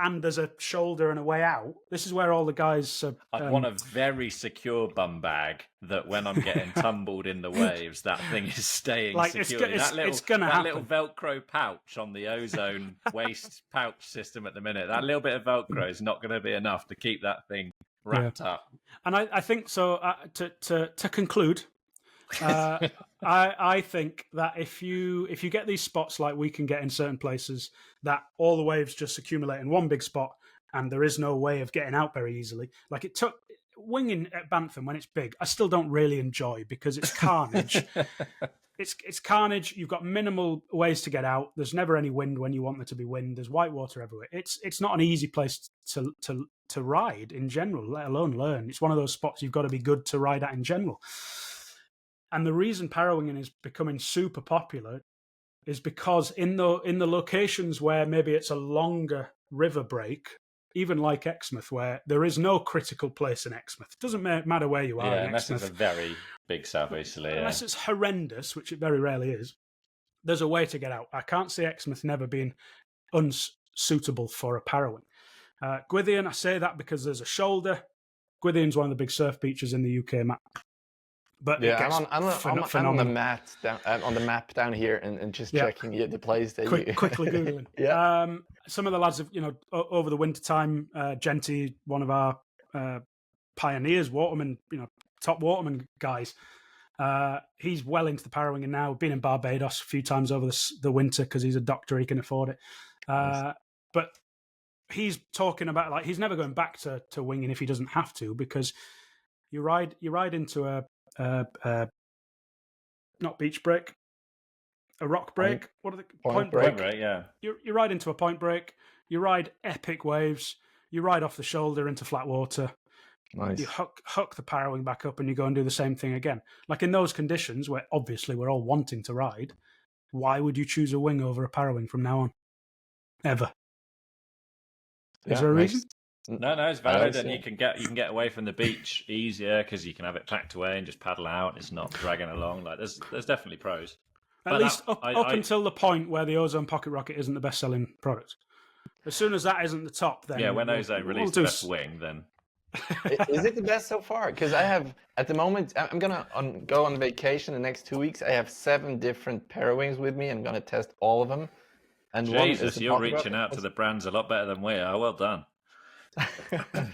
Speaker 3: And there's a shoulder and a way out. This is where all the guys...
Speaker 1: I want a very secure bum bag that when I'm getting tumbled in the waves, that thing is staying secure.
Speaker 3: It's going to happen.
Speaker 1: That little Velcro pouch on the Ozone waist pouch system at the minute, that little bit of Velcro is not going to be enough to keep that thing wrapped up.
Speaker 3: And I think so, to conclude... I think that if you get these spots like we can get in certain places, that all the waves just accumulate in one big spot and there is no way of getting out very easily. Like it took winging at Bantham when it's big, I still don't really enjoy because it's carnage. It's carnage. You've got minimal ways to get out. There's never any wind when you want there to be wind. There's white water everywhere. It's not an easy place to ride in general, let alone learn. It's one of those spots you've got to be good to ride at in general. And the reason parawinging is becoming super popular is because in the locations where maybe it's a longer river break, even like Exmouth, where there is no critical place in Exmouth. It doesn't matter where you are in
Speaker 1: unless
Speaker 3: Exmouth.
Speaker 1: it's a very big southeasterly.
Speaker 3: Unless it's horrendous, which it very rarely is, there's a way to get out. I can't see Exmouth never being unsuitable for a parawing. Gwythian, I say that because there's a shoulder. Gwythian's one of the big surf beaches in the UK map. But
Speaker 2: I'm on the map down here and just checking the place that
Speaker 3: quickly googling. Some of the lads have, over the winter time, Genty, one of our pioneers, waterman, top waterman guys. He's well into the parawinging now. Been in Barbados a few times over the winter because he's a doctor, he can afford it. Nice. But he's talking about he's never going back to winging if he doesn't have to, because you ride into a not beach break, a rock break. What are the
Speaker 2: point break?
Speaker 1: Yeah.
Speaker 3: You ride into a point break. You ride epic waves. You ride off the shoulder into flat water.
Speaker 2: Nice.
Speaker 3: You hook the parawing back up, and you go and do the same thing again. Like in those conditions, where obviously we're all wanting to ride, why would you choose a wing over a parawing from now on? Ever? Is there a reason?
Speaker 1: No, it's valid, and you can get away from the beach easier because you can have it packed away and just paddle out. It's not dragging along. Like there's definitely pros.
Speaker 3: At least up until the point where the Ozone Pocket Rocket isn't the best-selling product. As soon as that isn't the top, then
Speaker 1: when Ozone released the best wing, then
Speaker 2: is it the best so far? Because I have at the moment, I'm gonna go on vacation the next 2 weeks. I have 7 different parawings with me. I'm gonna test all of them. And
Speaker 1: Jesus, you're reaching out to the brands a lot better than we are. Well done.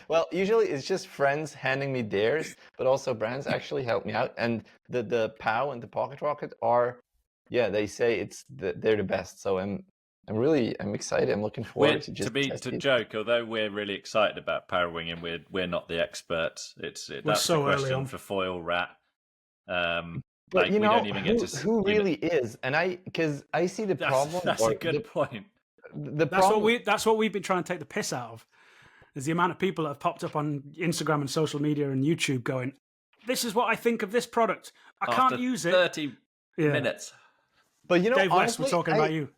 Speaker 2: Well, usually it's just friends handing me theirs, but also brands actually help me out. And the POW and the Pocket Rocket are, they say they're the best. So I'm excited. I'm looking forward to
Speaker 1: joke. Although we're really excited about parawinging, we're not the experts. That's so the question for Foil Rat.
Speaker 2: But
Speaker 1: we don't even get to
Speaker 2: who really is, and because I see the problem.
Speaker 1: That's a good point.
Speaker 3: That's what we've been trying to take the piss out of. Is the amount of people that have popped up on Instagram and social media and YouTube going, "This is what I think of this product. I can't use it."
Speaker 1: 30 minutes.
Speaker 2: But
Speaker 3: Dave
Speaker 2: honestly,
Speaker 3: West, we're talking about you.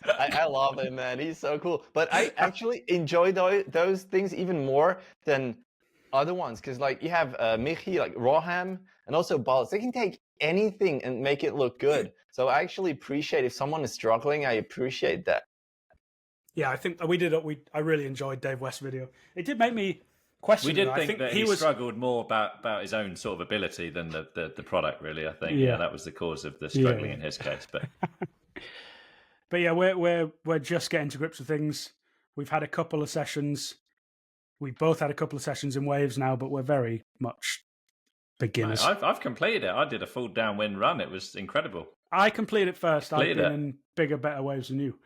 Speaker 2: I love him, man. He's so cool. But I actually enjoy those things even more than other ones, because you have Michi, like Roham, and also Balls. They can take anything and make it look good. So I actually appreciate if someone is struggling. I appreciate that.
Speaker 3: Yeah, I think I really enjoyed Dave West's video. It did make me question.
Speaker 1: We did think that he struggled more about his own sort of ability than the product, really. I think that was the cause of the struggling in his case. But
Speaker 3: but yeah, we're just getting to grips with things. We've had a couple of sessions. We've both had a couple of sessions in waves now, but we're very much beginners.
Speaker 1: I've completed it. I did a full downwind run. It was incredible.
Speaker 3: I completed it first. I've been in bigger, better waves than you.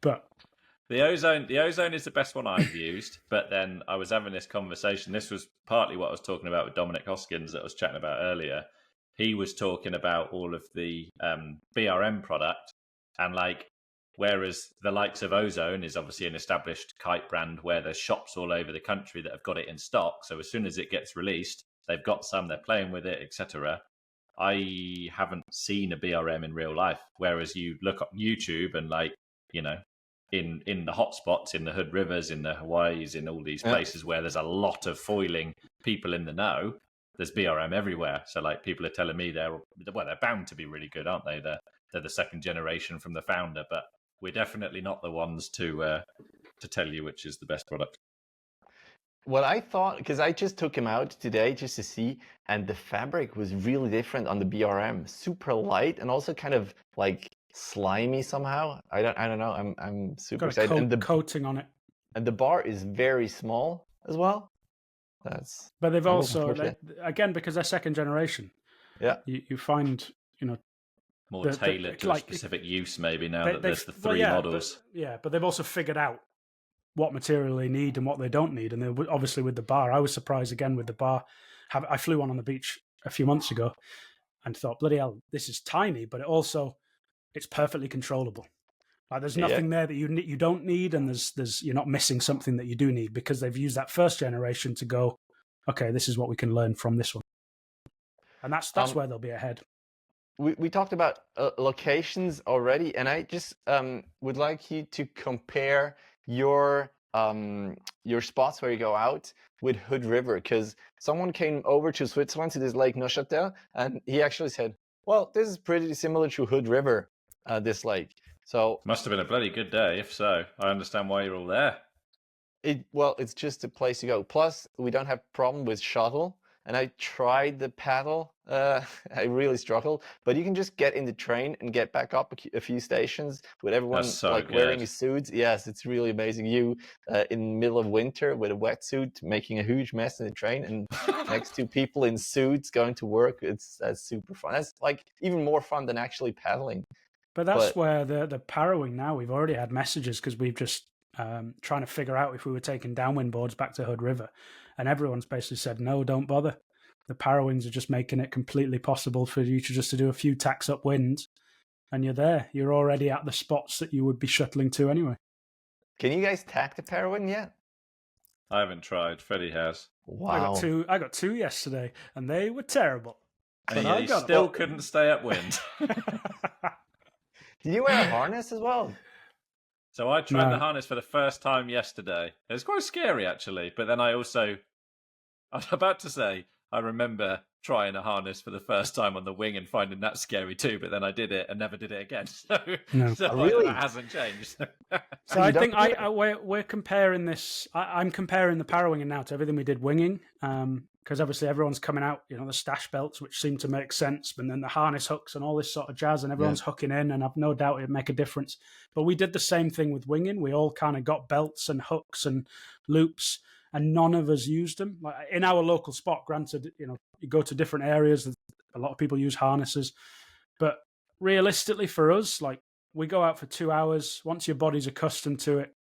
Speaker 3: But
Speaker 1: the Ozone is the best one I've used. But then I was having this conversation. This was partly what I was talking about with Dominic Hoskins that I was chatting about earlier. He was talking about all of the BRM product, and whereas the likes of Ozone is obviously an established kite brand where there's shops all over the country that have got it in stock. So as soon as it gets released, they've got some, they're playing with it, etc. I haven't seen a BRM in real life. Whereas you look up YouTube and in the hot spots, in the Hood Rivers, in the Hawaiis, in all these places where there's a lot of foiling people in the know, there's BRM everywhere. So like people are telling me they're bound to be really good, aren't they? They're the second generation from the founder, but we're definitely not the ones to tell you which is the best product.
Speaker 2: What I thought, because I just took him out today just to see, and the fabric was really different on the BRM, super light and also kind of like slimy somehow. I don't know. I'm super excited.
Speaker 3: And the coating on it,
Speaker 2: and the bar is very small as well.
Speaker 3: But they've also again, because they're second generation.
Speaker 2: Yeah,
Speaker 3: you find
Speaker 1: more tailored to a specific use maybe now that there's the three models.
Speaker 3: But they've also figured out what material they need and what they don't need. And then obviously with the bar, I was surprised again with the bar. I flew one on the beach a few months ago and thought, bloody hell, this is tiny, but it's perfectly controllable. Like there's nothing there that you don't need, and there's you're not missing something that you do need, because they've used that first generation to go, okay, this is what we can learn from this one. And that's where they'll be ahead.
Speaker 2: We talked about locations already, and I just would like you to compare your spots where you go out with Hood River, because someone came over to Switzerland to this Lake Neuchâtel, and he actually said, well, this is pretty similar to Hood River, this lake. So
Speaker 1: must have been a bloody good day. If so, I understand why you're all there.
Speaker 2: It's just a place to go. Plus, we don't have problem with shuttle. And I tried the paddle. I really struggled. But you can just get in the train and get back up a few stations with everyone wearing suits. Yes, it's really amazing. You in the middle of winter with a wetsuit making a huge mess in the train, and next to people in suits going to work. That's super fun. That's like even more fun than actually paddling.
Speaker 3: But that's where the Parrowing now, we've already had messages because we've just trying to figure out if we were taking downwind boards back to Hood River. And everyone's basically said, no, don't bother. The Parrowings are just making it completely possible for you to do a few tacks upwind, and you're there. You're already at the spots that you would be shuttling to anyway.
Speaker 2: Can you guys tack the Parrowing yet?
Speaker 1: I haven't tried. Freddie has.
Speaker 2: Wow.
Speaker 3: I got two yesterday, and they were terrible.
Speaker 1: And you still couldn't stay upwind.
Speaker 2: Did you wear a harness as well?
Speaker 1: So I tried the harness for the first time yesterday. It was quite scary, actually. But then I was about to say, I remember trying a harness for the first time on the wing and finding that scary too. But then I did it and never did it again. So really? That hasn't changed.
Speaker 3: So I think we're comparing this. I'm comparing the Parrowing now to everything we did winging. Because obviously everyone's coming out, the stash belts, which seem to make sense, but then the harness hooks and all this sort of jazz, and everyone's hooking in, and I've no doubt it'd make a difference. But we did the same thing with winging. We all kind of got belts and hooks and loops, and none of us used them. Like in our local spot, granted, you go to different areas, a lot of people use harnesses, but realistically for us, we go out for 2 hours. Once your body's accustomed to it,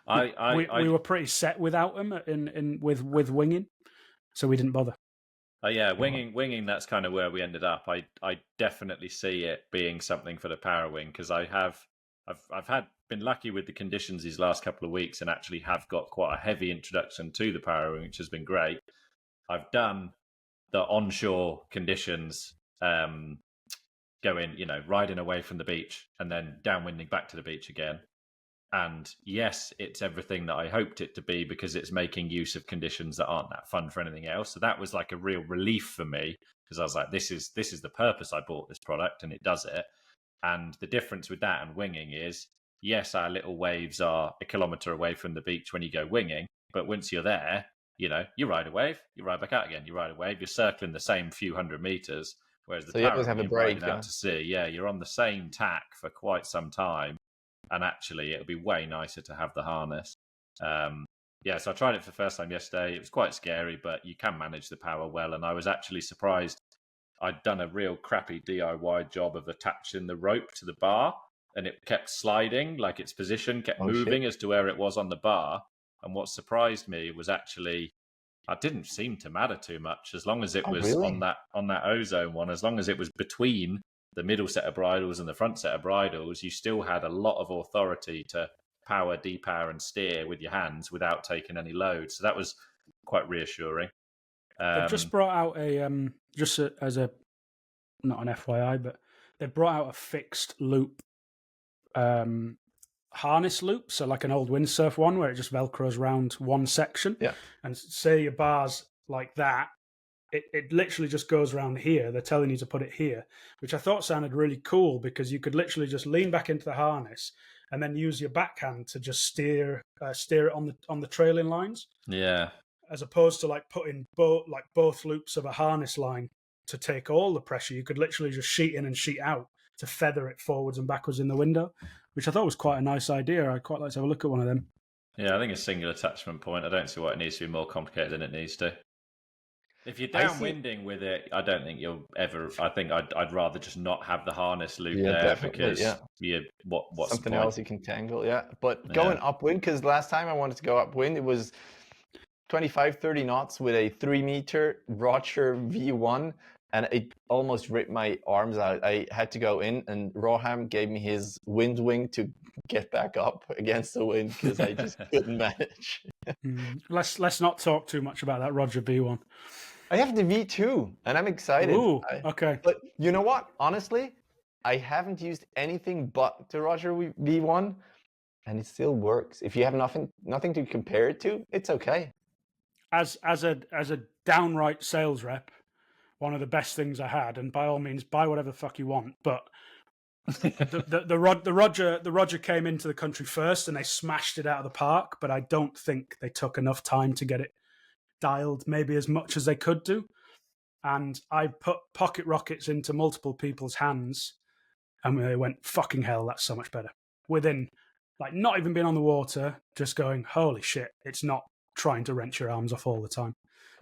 Speaker 3: we were pretty set without them with winging. So we didn't bother.
Speaker 1: Winging. That's kind of where we ended up. I definitely see it being something for the Parrowing, because I've been lucky with the conditions these last couple of weeks, and actually have got quite a heavy introduction to the Parrowing, which has been great. I've done the onshore conditions, riding away from the beach and then downwinding back to the beach again. And yes, it's everything that I hoped it to be, because it's making use of conditions that aren't that fun for anything else. So that was like a real relief for me, because I was like, this is the purpose I bought this product, and it does it. And the difference with that and winging is, yes, our little waves are 1 kilometer away from the beach when you go winging, but once you're there, you ride a wave, you ride back out again, you ride a wave, you're circling the same few hundred meters. Whereas the
Speaker 2: you always have a break
Speaker 1: out to sea, you're on the same tack for quite some time. And actually, it'll be way nicer to have the harness. So I tried it for the first time yesterday. It was quite scary, but you can manage the power well. And I was actually surprised. I'd done a real crappy DIY job of attaching the rope to the bar, and it kept sliding, like its position kept moving as to where it was on the bar. And what surprised me was actually, it didn't seem to matter too much, as long as it was on that ozone one, as long as it was between the middle set of bridles and the front set of bridles, you still had a lot of authority to power, depower, and steer with your hands without taking any load. So that was quite reassuring.
Speaker 3: They've just brought out not an FYI, but they brought out a fixed loop harness loop, so like an old windsurf one where it just velcros around one section.
Speaker 2: Yeah.
Speaker 3: And say your bar's like that, it literally just goes around here. They're telling you to put it here, which I thought sounded really cool because you could literally just lean back into the harness and then use your backhand to just steer it on the trailing lines.
Speaker 1: Yeah.
Speaker 3: As opposed to like putting both loops of a harness line to take all the pressure. You could literally just sheet in and sheet out to feather it forwards and backwards in the window, which I thought was quite a nice idea. I'd quite like to have a look at one of them.
Speaker 1: Yeah, I think a single attachment point. I don't see why it needs to be more complicated than it needs to. If you're downwinding with it, I don't think you'll ever. I think I'd rather just not have the harness loop there because what's
Speaker 2: something else you can tangle. Yeah, but going upwind, because last time I wanted to go upwind, it was 25-30 knots with a 3-meter Roger V1, and it almost ripped my arms out. I had to go in, and Roham gave me his wind wing to get back up against the wind because I just couldn't manage.
Speaker 3: Let's not talk too much about that Roger V1.
Speaker 2: I have the V2, and I'm excited.
Speaker 3: Ooh, okay.
Speaker 2: But you know what? Honestly, I haven't used anything but the Roger V1, and it still works. If you have nothing to compare it to, it's okay.
Speaker 3: As a downright sales rep, one of the best things I had, and by all means, buy whatever the fuck you want, but the Roger came into the country first, and they smashed it out of the park. But I don't think they took enough time to get it dialed, maybe as much as they could do. And I put pocket rockets into multiple people's hands, and they went, fucking hell, that's so much better. Within, like, not even being on the water, just going, holy shit, it's not trying to wrench your arms off all the time.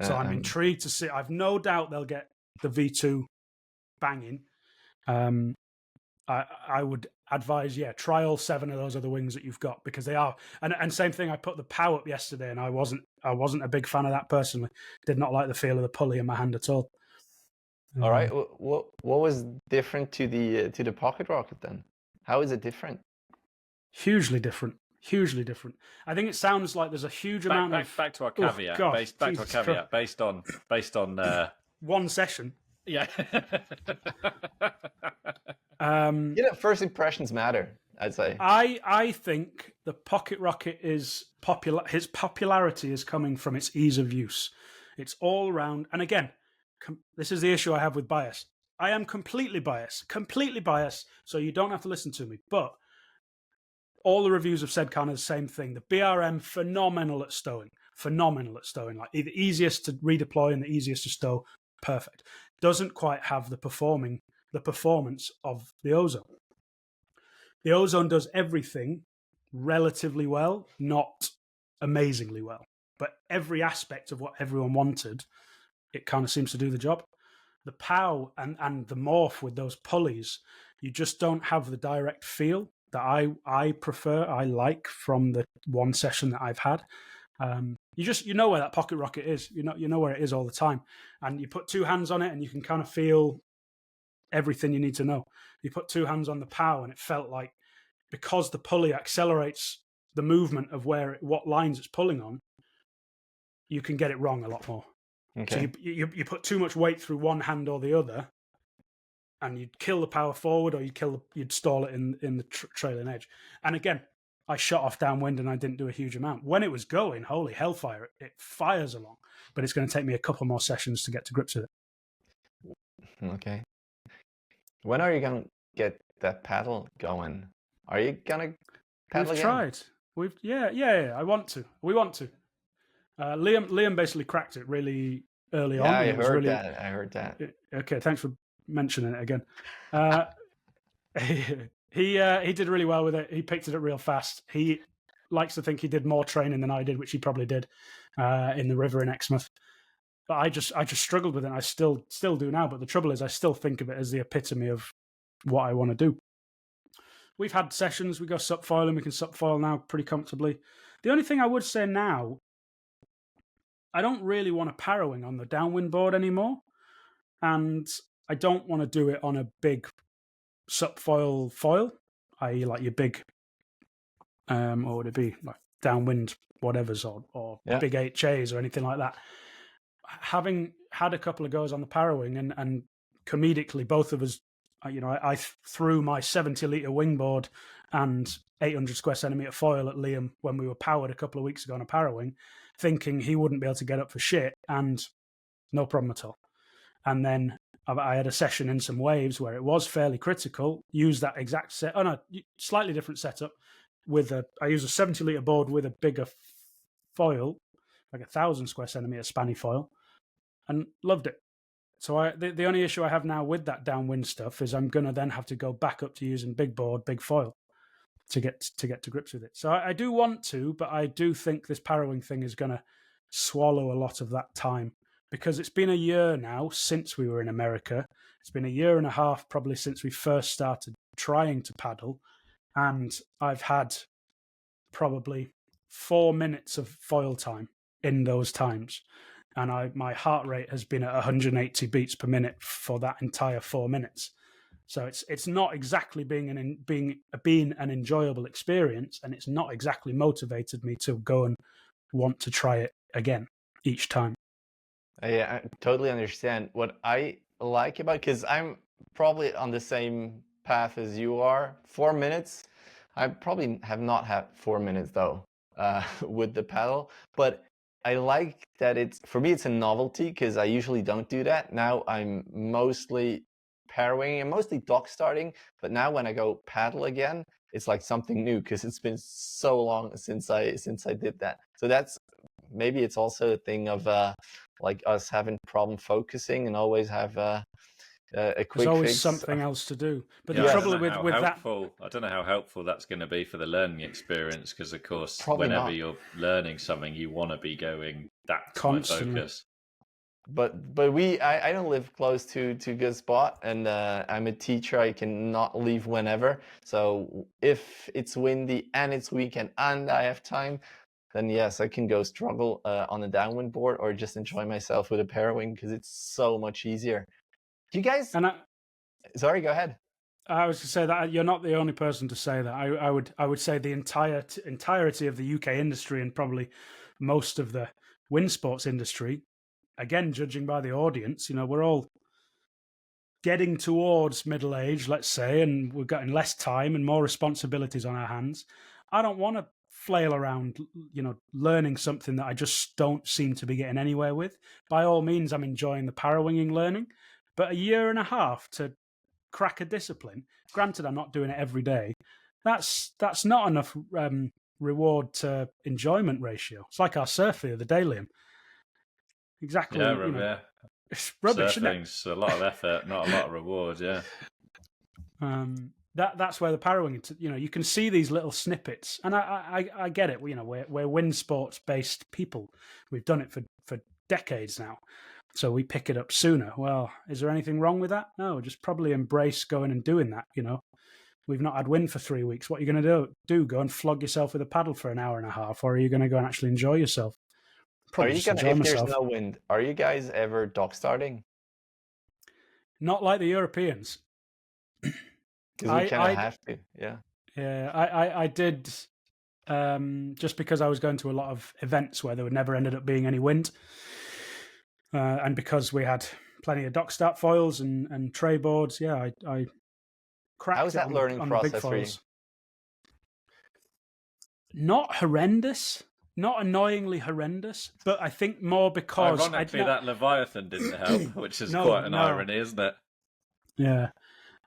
Speaker 3: So I'm intrigued to see. I've no doubt they'll get the V2 banging. I would advise, try all 7 of those other wings that you've got, because they are. And same thing, I put the POW up yesterday, and I wasn't a big fan of that personally. Did not like the feel of the pulley in my hand at all.
Speaker 2: All right, what was different to the pocket rocket then? How is it different?
Speaker 3: Hugely different. Hugely different. I think it sounds like there's a huge amount of
Speaker 1: back to our caveat. Based on
Speaker 3: one session.
Speaker 1: Yeah.
Speaker 2: First impressions matter, I'd say.
Speaker 3: I think the pocket rocket is popular. His popularity is coming from its ease of use. It's all around. And again, this is the issue I have with bias. I am completely biased. So you don't have to listen to me. But all the reviews have said kind of the same thing. The BRM, phenomenal at stowing. Like the easiest to redeploy and the easiest to stow. Perfect. Doesn't quite have the performance of the Ozone. The Ozone does everything relatively well, not amazingly well. But every aspect of what everyone wanted, it kind of seems to do the job. The POW and the morph with those pulleys, you just don't have the direct feel that I prefer, I like from the one session that I've had. You know where that pocket rocket is. You know where it is all the time. And you put 2 hands on it and you can kind of feel everything you need to know. You put 2 hands on the POW and it felt like, because the pulley accelerates the movement of what lines it's pulling on, you can get it wrong a lot more.
Speaker 2: Okay.
Speaker 3: So you put too much weight through one hand or the other, and you'd kill the power forward, or you'd stall it in the trailing edge. And again, I shot off downwind and I didn't do a huge amount. When it was going, holy hellfire, it fires along. But it's going to take me a couple more sessions to get to grips with it.
Speaker 2: Okay. When are you going to get that paddle going? Are you going to paddle
Speaker 3: We've
Speaker 2: again?
Speaker 3: tried. Yeah. I want to. We want to. Liam basically cracked it really early on.
Speaker 2: I heard that.
Speaker 3: Okay, thanks for mentioning it again. He did really well with it. He picked it up real fast. He likes to think he did more training than I did, which he probably did in the river in Exmouth. But I just struggled with it. And I still do now. But the trouble is, I still think of it as the epitome of what I want to do. We've had sessions. We go subfoiling. We can subfoil now pretty comfortably. The only thing I would say now, I don't really want a parrowing on the downwind board anymore, and I don't want to do it on a big subfoil foil, i.e. like your big, what would it be, like downwind whatevers or big HAs or anything like that. Having had a couple of goes on the parrowing and comedically both of us I threw my 70-litre wingboard and 800 square centimetre foil at Liam when we were powered a couple of weeks ago on a Parawing, thinking he wouldn't be able to get up for shit, and no problem at all. And then I had a session in some waves where it was fairly critical, used that exact slightly different setup. I use a 70-litre board with a bigger foil, like 1,000 square centimetre spanny foil, and loved it. So the only issue I have now with that downwind stuff is I'm going to then have to go back up to using big board, big foil to get to grips with it. So I do want to, but I do think this Parawing thing is going to swallow a lot of that time, because it's been a year now since we were in America. It's been a year and a half probably since we first started trying to paddle, and I've had probably 4 minutes of foil time in those times. And my heart rate has been at 180 beats per minute for that entire 4 minutes. So it's not exactly being an enjoyable experience, and it's not exactly motivated me to go and want to try it again each time.
Speaker 2: Yeah, I totally understand. What I like about, because I'm probably on the same path as you are, 4 minutes. I probably have not had 4 minutes though with the paddle, but I like that for me, it's a novelty, because I usually don't do that. Now I'm mostly Parawing and mostly dock starting, but now when I go paddle again, it's like something new, because it's been so long since I did that. So maybe it's also a thing of like us having problem focusing and always have a quick
Speaker 3: There's always
Speaker 2: fix.
Speaker 3: Something else to do. But
Speaker 1: yeah,
Speaker 3: the trouble with that,
Speaker 1: I don't know how helpful that's going to be for the learning experience, because of course,
Speaker 2: Probably
Speaker 1: whenever
Speaker 2: not.
Speaker 1: you're learning something, you want to be going, that's
Speaker 3: Constantly.
Speaker 1: my focus.
Speaker 2: But I don't live close to a good spot, and I'm a teacher. I cannot leave whenever. So if it's windy and it's weekend and I have time, then yes, I can go struggle on a downwind board or just enjoy myself with a Parawing, because it's so much easier. Do you guys? Sorry, go ahead.
Speaker 3: I was to say that you're not the only person to say that. I would say the entirety of the UK industry, and probably most of the wind sports industry, again, judging by the audience, we're all getting towards middle age, let's say, and we're getting less time and more responsibilities on our hands. I don't want to flail around, learning something that I just don't seem to be getting anywhere with. By all means, I'm enjoying the Parawinging learning, but a year and a half to crack a discipline, granted I'm not doing it every day, that's not enough reward to enjoyment ratio. It's like our surf the other day, Liam. Exactly.
Speaker 1: Yeah.
Speaker 3: It's rubbish.
Speaker 1: Surfing's a lot of effort, not a lot of reward. Yeah.
Speaker 3: That's where the Parawing, you can see these little snippets, and I get it. We're wind sports based people. We've done it for decades now, so we pick it up sooner. Well, is there anything wrong with that? No, just probably embrace going and doing that. We've not had wind for 3 weeks. What are you going to do? Go and flog yourself with a paddle for an hour and a half, or are you going to go and actually enjoy yourself?
Speaker 2: Are you gonna, if there's no wind, are you guys ever dock starting?
Speaker 3: Not like the Europeans.
Speaker 2: Because we kind of have to, yeah.
Speaker 3: Yeah, I did, just because I was going to a lot of events where there never ended up being any wind, and because we had plenty of dock start foils and tray boards. Yeah, I cracked.
Speaker 2: How was that learning process for you?
Speaker 3: Not horrendous. Not annoyingly horrendous, but I think more because...
Speaker 1: Ironically, that Leviathan didn't help, which is quite an irony, isn't it?
Speaker 3: Yeah.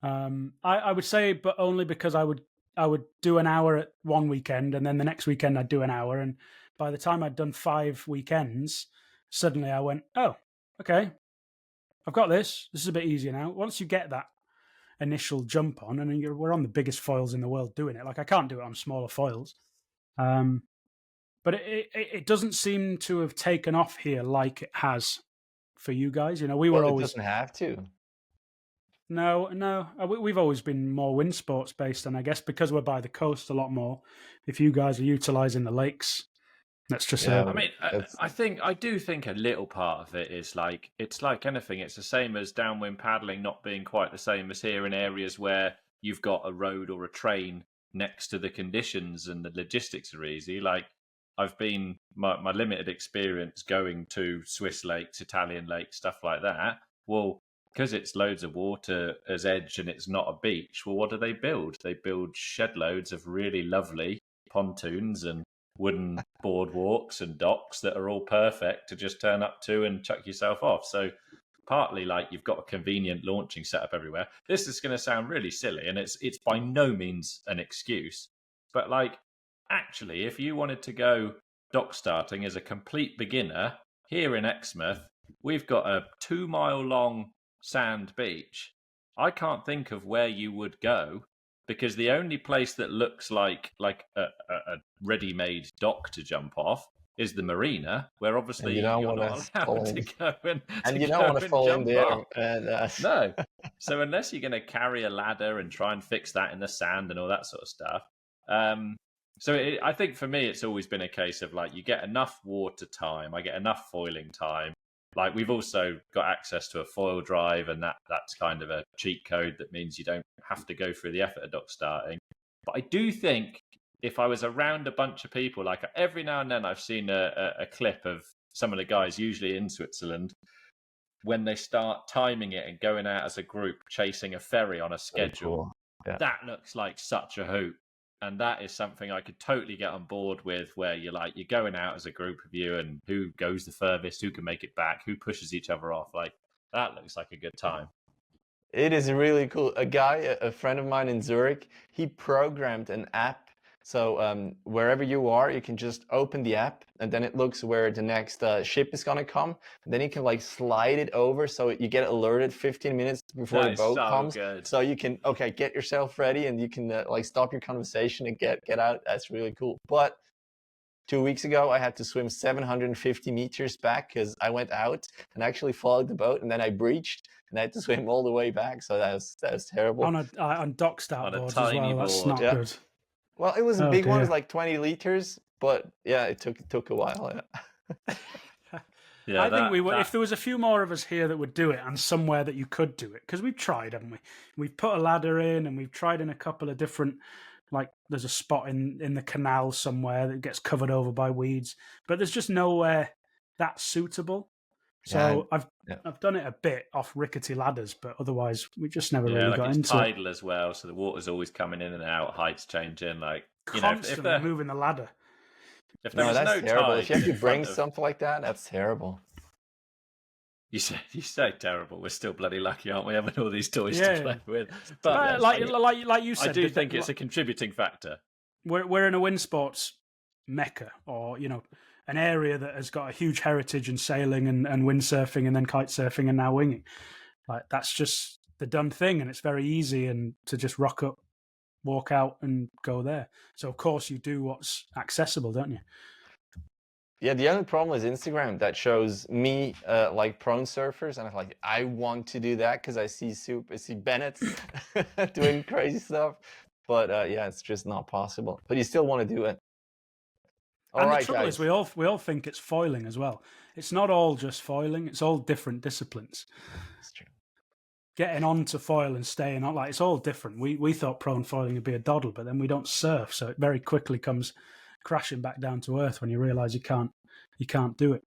Speaker 3: I would say, but only because I would do an hour at one weekend, and then the next weekend I'd do an hour, and by the time I'd done 5 weekends, suddenly I went, oh, okay, I've got this. This is a bit easier now. Once you get that initial jump on, and we're on the biggest foils in the world doing it. Like, I can't do it on smaller foils. But it doesn't seem to have taken off here like it has for you guys. We were always...
Speaker 2: It doesn't have to.
Speaker 3: No. We've always been more wind sports based, and I guess because we're by the coast a lot more, if you guys are utilising the lakes, that's just...
Speaker 1: I mean, I do think a little part of it is like, it's like anything. It's the same as downwind paddling not being quite the same as here in areas where you've got a road or a train next to the conditions and the logistics are easy. Like, I've been, my limited experience going to Swiss lakes, Italian lakes, stuff like that. Well, because it's loads of water as edge and it's not a beach, well, what do they build? They build shed loads of really lovely pontoons and wooden boardwalks and docks that are all perfect to just turn up to and chuck yourself off. So partly like you've got a convenient launching setup everywhere. This is going to sound really silly, and it's by no means an excuse, but like actually, if you wanted to go dock starting as a complete beginner here in Exmouth, we've got a 2-mile long sand beach. I can't think of where you would go, because the only place that looks like a ready-made dock to jump off is the marina, where obviously you're not allowed to go
Speaker 2: and you don't want to fall in there. And,
Speaker 1: no. So unless you're going to carry a ladder and try and fix that in the sand and all that sort of stuff. I think for me, it's always been a case of like, you get enough water time, I get enough foiling time. Like we've also got access to a foil drive, and that's kind of a cheat code that means you don't have to go through the effort of dock starting. But I do think if I was around a bunch of people, like every now and then I've seen a clip of some of the guys, usually in Switzerland, when they start timing it and going out as a group, chasing a ferry on a schedule.
Speaker 2: Cool. Yeah.
Speaker 1: That looks like such a hoot. And that is something I could totally get on board with, where you're going out as a group of you, and who goes the furthest, who can make it back, who pushes each other off. Like that looks like a good time.
Speaker 2: It is really cool. A friend of mine in Zurich, he programmed an app. So wherever you are, you can just open the app, and then it looks where the next ship is gonna come. And then you can like slide it over, so you get alerted 15 minutes before the boat comes.
Speaker 1: Good.
Speaker 2: So you can get yourself ready, and you can like stop your conversation and get out. That's really cool. But 2 weeks ago, I had to swim 750 meters back because I went out and actually followed the boat, and then I breached, and I had to swim all the way back. So that was terrible.
Speaker 3: On dock start boards as well. That's not good.
Speaker 2: Well, it was a big one, it was like 20 liters, but yeah, it took a while.
Speaker 3: Yeah. I think if there was a few more of us here that would do it, and somewhere that you could do it, because we've tried, haven't we? We've put a ladder in, and we've tried in a couple of different, like there's a spot in the canal somewhere that gets covered over by weeds, but there's just nowhere that's suitable. So I've done it a bit off rickety ladders, but otherwise we just never really got into it.
Speaker 1: Tidal as well, so the water's always coming in and out, heights changing, like
Speaker 3: constantly if moving the ladder.
Speaker 1: If there was
Speaker 2: that's
Speaker 1: no
Speaker 2: terrible.
Speaker 1: tide,
Speaker 2: if you have to bring something like that, that's terrible.
Speaker 1: You say terrible. We're still bloody lucky, aren't we, having all these toys to play with?
Speaker 3: But like you said,
Speaker 1: I do think it's a contributing factor.
Speaker 3: We're in a wind sports mecca, or an area that has got a huge heritage in sailing and windsurfing, and then kite surfing, and now winging. Like that's just the done thing, and it's very easy and to just rock up, walk out, and go there. So of course you do what's accessible, don't you?
Speaker 2: Yeah, the only problem is Instagram that shows me like prone surfers, and I'm like, I want to do that because I see Bennett doing crazy stuff, but it's just not possible. But you still want to do it.
Speaker 3: And the trouble is, we all think it's foiling as well. It's not all just foiling; it's all different disciplines.
Speaker 2: That's true.
Speaker 3: Getting on to foil and staying on, like it's all different. We thought prone foiling would be a doddle, but then we don't surf, so it very quickly comes crashing back down to earth when you realise you can't do it.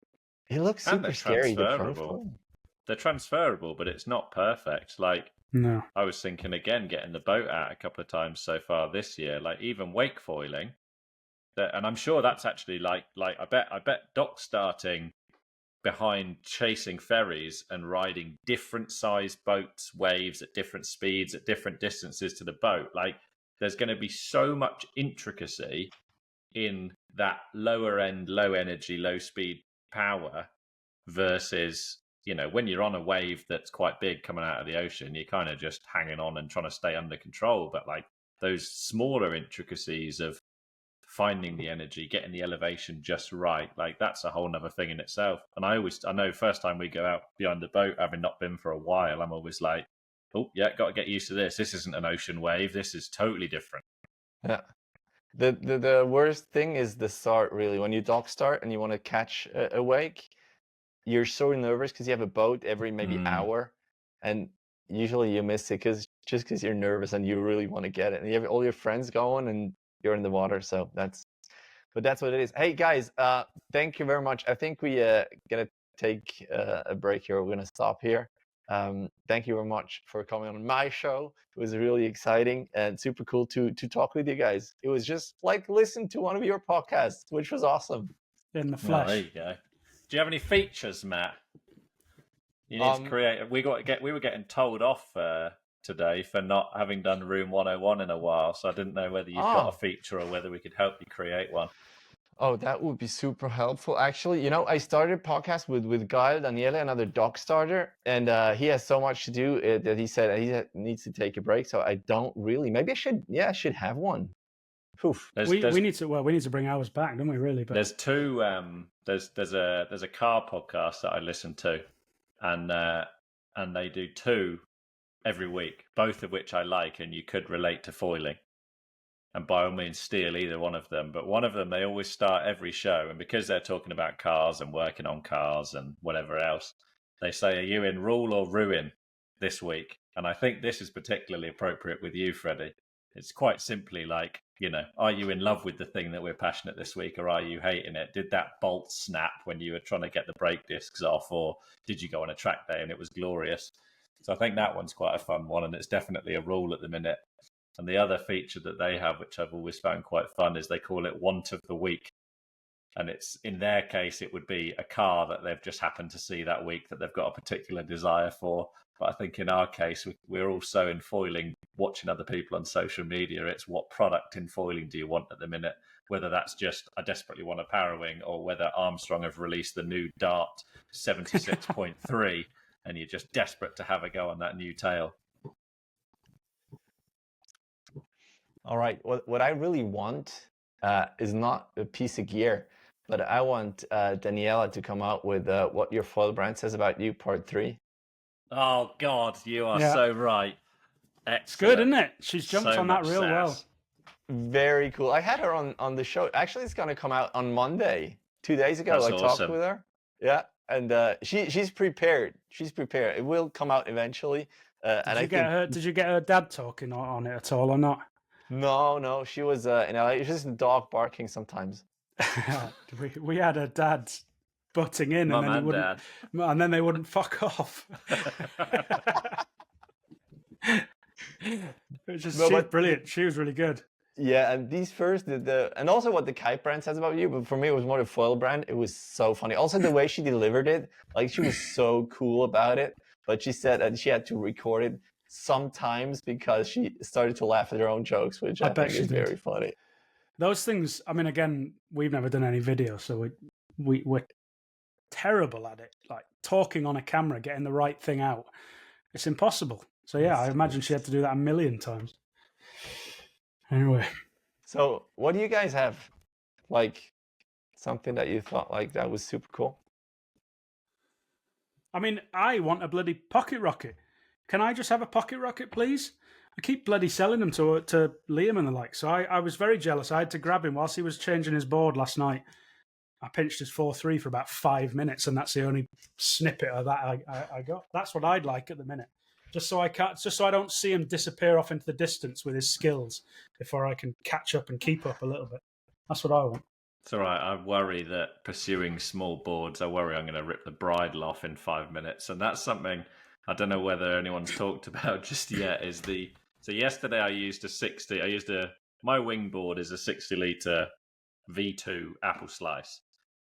Speaker 2: It looks super scary.
Speaker 1: They're transferable, but it's not perfect. Like
Speaker 3: no,
Speaker 1: I was thinking again, getting the boat out a couple of times so far this year. Like even wake foiling. And I'm sure that's actually like I bet dock starting behind chasing ferries and riding different sized boats, waves at different speeds, at different distances to the boat. Like there's going to be so much intricacy in that lower end, low energy, low speed power versus, when you're on a wave that's quite big coming out of the ocean, you're kind of just hanging on and trying to stay under control. But like those smaller intricacies of finding the energy, getting the elevation just right, like that's a whole nother thing in itself. And I know first time we go out behind the boat, having not been for a while, I'm always like, oh yeah, got to get used to this. This isn't an ocean wave. This is totally different.
Speaker 2: Yeah. The worst thing is the start, really. When you dock start and you want to catch a wake, you're so nervous because you have a boat every maybe hour, and usually you miss it because you're nervous and you really want to get it, and you have all your friends going and you're in the water. So that's what it is. Hey guys, thank you very much. I think we gonna take a break here. We're gonna stop here. Thank you very much for coming on my show. It was really exciting and super cool to talk with you guys. It was just like listening to one of your podcasts, which was awesome.
Speaker 3: In the flesh.
Speaker 1: Oh, there you go. Do you have any features, Matt? You need to create. We were getting told off today for not having done Room 101 in a while, so I didn't know whether you've got a feature or whether we could help you create one.
Speaker 2: Oh, that would be super helpful. Actually, I started a podcast with Gael Daniele, another dog starter, and he has so much to do that he said he needs to take a break. So I don't really. Maybe I should. Yeah, I should have one. Poof.
Speaker 3: We need to bring ours back, don't we? Really, but
Speaker 1: there's two. There's a car podcast that I listen to, and they do two every week, both of which I like, and you could relate to foiling. And by all means, steal either one of them. But one of them, they always start every show, and because they're talking about cars and working on cars and whatever else, they say, "Are you in rule or ruin this week?" And I think this is particularly appropriate with you, Freddie. It's quite simply like, are you in love with the thing that we're passionate this week, or are you hating it? Did that bolt snap when you were trying to get the brake discs off, or did you go on a track day and it was glorious? So I think that one's quite a fun one, and it's definitely a rule at the minute. And the other feature that they have, which I've always found quite fun, is they call it Want of the Week. And it's, in their case, it would be a car that they've just happened to see that week that they've got a particular desire for. But I think in our case, we're also in foiling, watching other people on social media. It's what product in foiling do you want at the minute? Whether that's just, I desperately want a power wing, or whether Armstrong have released the new Dart 76.3 and you're just desperate to have a go on that new tail.
Speaker 2: All right. What I really want is not a piece of gear, but I want Daniela to come out with What Your Foil Brand Says About You, Part 3.
Speaker 1: Oh, God, you are so right. Excellent.
Speaker 3: It's good, isn't it? She's jumped on that real well.
Speaker 2: Very cool. I had her on the show. Actually, it's going to come out on Monday. 2 days ago,
Speaker 1: That's
Speaker 2: I
Speaker 1: awesome.
Speaker 2: talked with her. Yeah, and she's prepared. She's prepared. It will come out eventually.
Speaker 3: Did you get her dad talking on it at all or not?
Speaker 2: No, she was it's just a dog barking sometimes.
Speaker 3: we had her dad butting in, and then they wouldn't fuck off. It was just brilliant. She was really good.
Speaker 2: Yeah, and these first and also what the Kite brand says about you, but for me it was more the foil brand. It was so funny. Also the way she delivered it, like she was so cool about it. But she said that she had to record it sometimes because she started to laugh at her own jokes, which I think is very funny.
Speaker 3: Those things, I mean, again, we've never done any video, so we're terrible at it. Like talking on a camera, getting the right thing out. It's impossible. So yeah, I imagine she had to do that a million times. Anyway.
Speaker 2: So what do you guys have? Like something that you thought like that was super cool?
Speaker 3: I mean, I want a bloody pocket rocket. Can I just have a pocket rocket, please? I keep bloody selling them to Liam and the like. So I was very jealous. I had to grab him whilst he was changing his board last night. I pinched his 4.3 for about 5 minutes, and that's the only snippet of that I got. That's what I'd like at the minute. Just so I don't see him disappear off into the distance with his skills before I can catch up and keep up a little bit. That's what I want.
Speaker 1: It's all right. I worry that pursuing small boards, I'm going to rip the bridle off in 5 minutes. And that's something I don't know whether anyone's talked about just yet. So yesterday I used my wing board is a 60-litre V2 Apple Slice.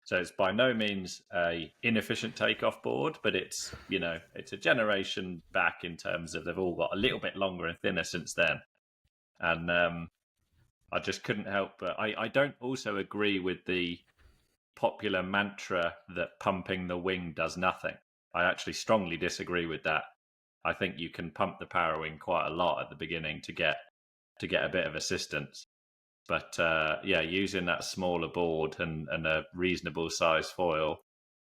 Speaker 1: So it's by no means a inefficient takeoff board, but it's a generation back in terms of they've all got a little bit longer and thinner since then. And I just couldn't help but I don't also agree with the popular mantra that pumping the wing does nothing. I actually strongly disagree with that. I think you can pump the power wing quite a lot at the beginning to get a bit of assistance. But using that smaller board and a reasonable size foil,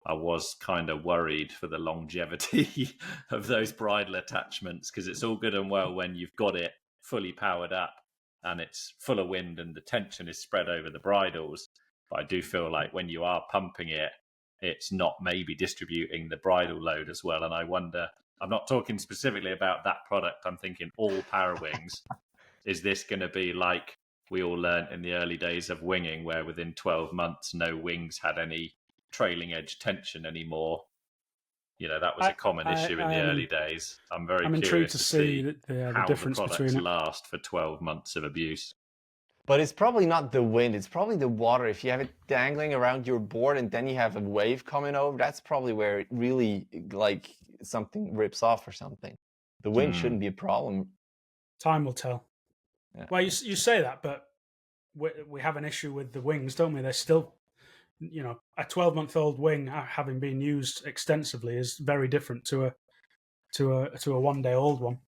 Speaker 1: I was kind of worried for the longevity of those bridle attachments, because it's all good and well when you've got it fully powered up and it's full of wind and the tension is spread over the bridles. But I do feel like when you are pumping it, it's not maybe distributing the bridle load as well. And I wonder, I'm not talking specifically about that product, I'm thinking all power wings. Is this going to be like we all learned in the early days of winging, where within 12 months, no wings had any trailing edge tension anymore? that was a common issue in the early days. I'm very
Speaker 3: intrigued
Speaker 1: curious
Speaker 3: to
Speaker 1: to
Speaker 3: see
Speaker 1: how
Speaker 3: the difference
Speaker 1: the products
Speaker 3: between it.
Speaker 1: last for 12 months of abuse.
Speaker 2: But it's probably not the wind. It's probably the water. If you have it dangling around your board and then you have a wave coming over, that's probably where it really, like, something rips off or something. The wind shouldn't be a problem.
Speaker 3: Time will tell.
Speaker 2: Yeah.
Speaker 3: Well, you say that, but we have an issue with the wings, don't we? They're still, a 12-month-old wing having been used extensively is very different to a 1-day-old one.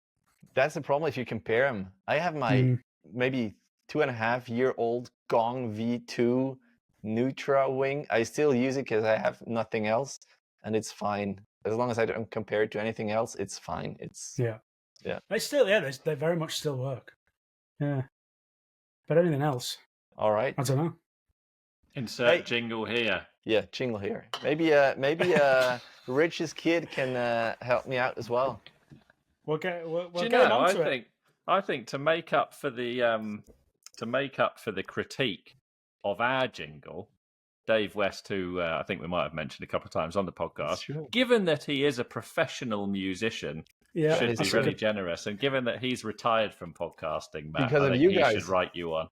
Speaker 2: That's the problem if you compare them. I have my maybe 2.5-year-old Gong V2 Nutra wing. I still use it because I have nothing else, and it's fine. As long as I don't compare it to anything else, it's fine.
Speaker 3: Yeah. They very much still work. Yeah. But anything else?
Speaker 2: All right.
Speaker 3: I don't know.
Speaker 1: Insert jingle here.
Speaker 2: Yeah, jingle here. Maybe Rich's kid can help me out as well.
Speaker 3: We'll get him onto it.
Speaker 1: I think to make up for the critique of our jingle, Dave West, who I think we might have mentioned a couple of times on the podcast, given that he is a professional musician, should be really generous. And given that he's retired from podcasting, Matt,
Speaker 2: because
Speaker 1: I think he should write you on.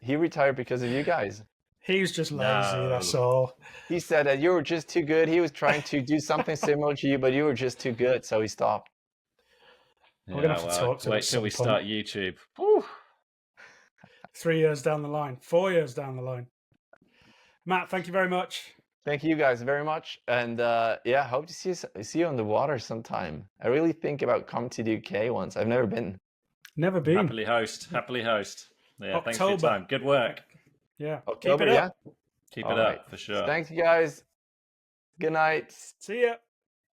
Speaker 2: He retired because of you guys.
Speaker 3: He was just lazy, that's all.
Speaker 2: He said that you were just too good. He was trying to do something similar to you, but you were just too good, so he stopped.
Speaker 3: We're going to have to talk to him.
Speaker 1: Wait till we start YouTube. Woo.
Speaker 3: 3 years down the line, 4 years down the line. Matt, thank you very much.
Speaker 2: Thank you guys very much. And hope to see you on the water sometime. I really think about coming to the UK once. I've never been.
Speaker 3: Never been.
Speaker 1: Happily host. Yeah, October. Thanks for your time. Good work.
Speaker 3: Yeah.
Speaker 2: October,
Speaker 3: keep it up.
Speaker 1: Keep it up, for sure.
Speaker 2: Thanks, you guys. Good night.
Speaker 3: See ya.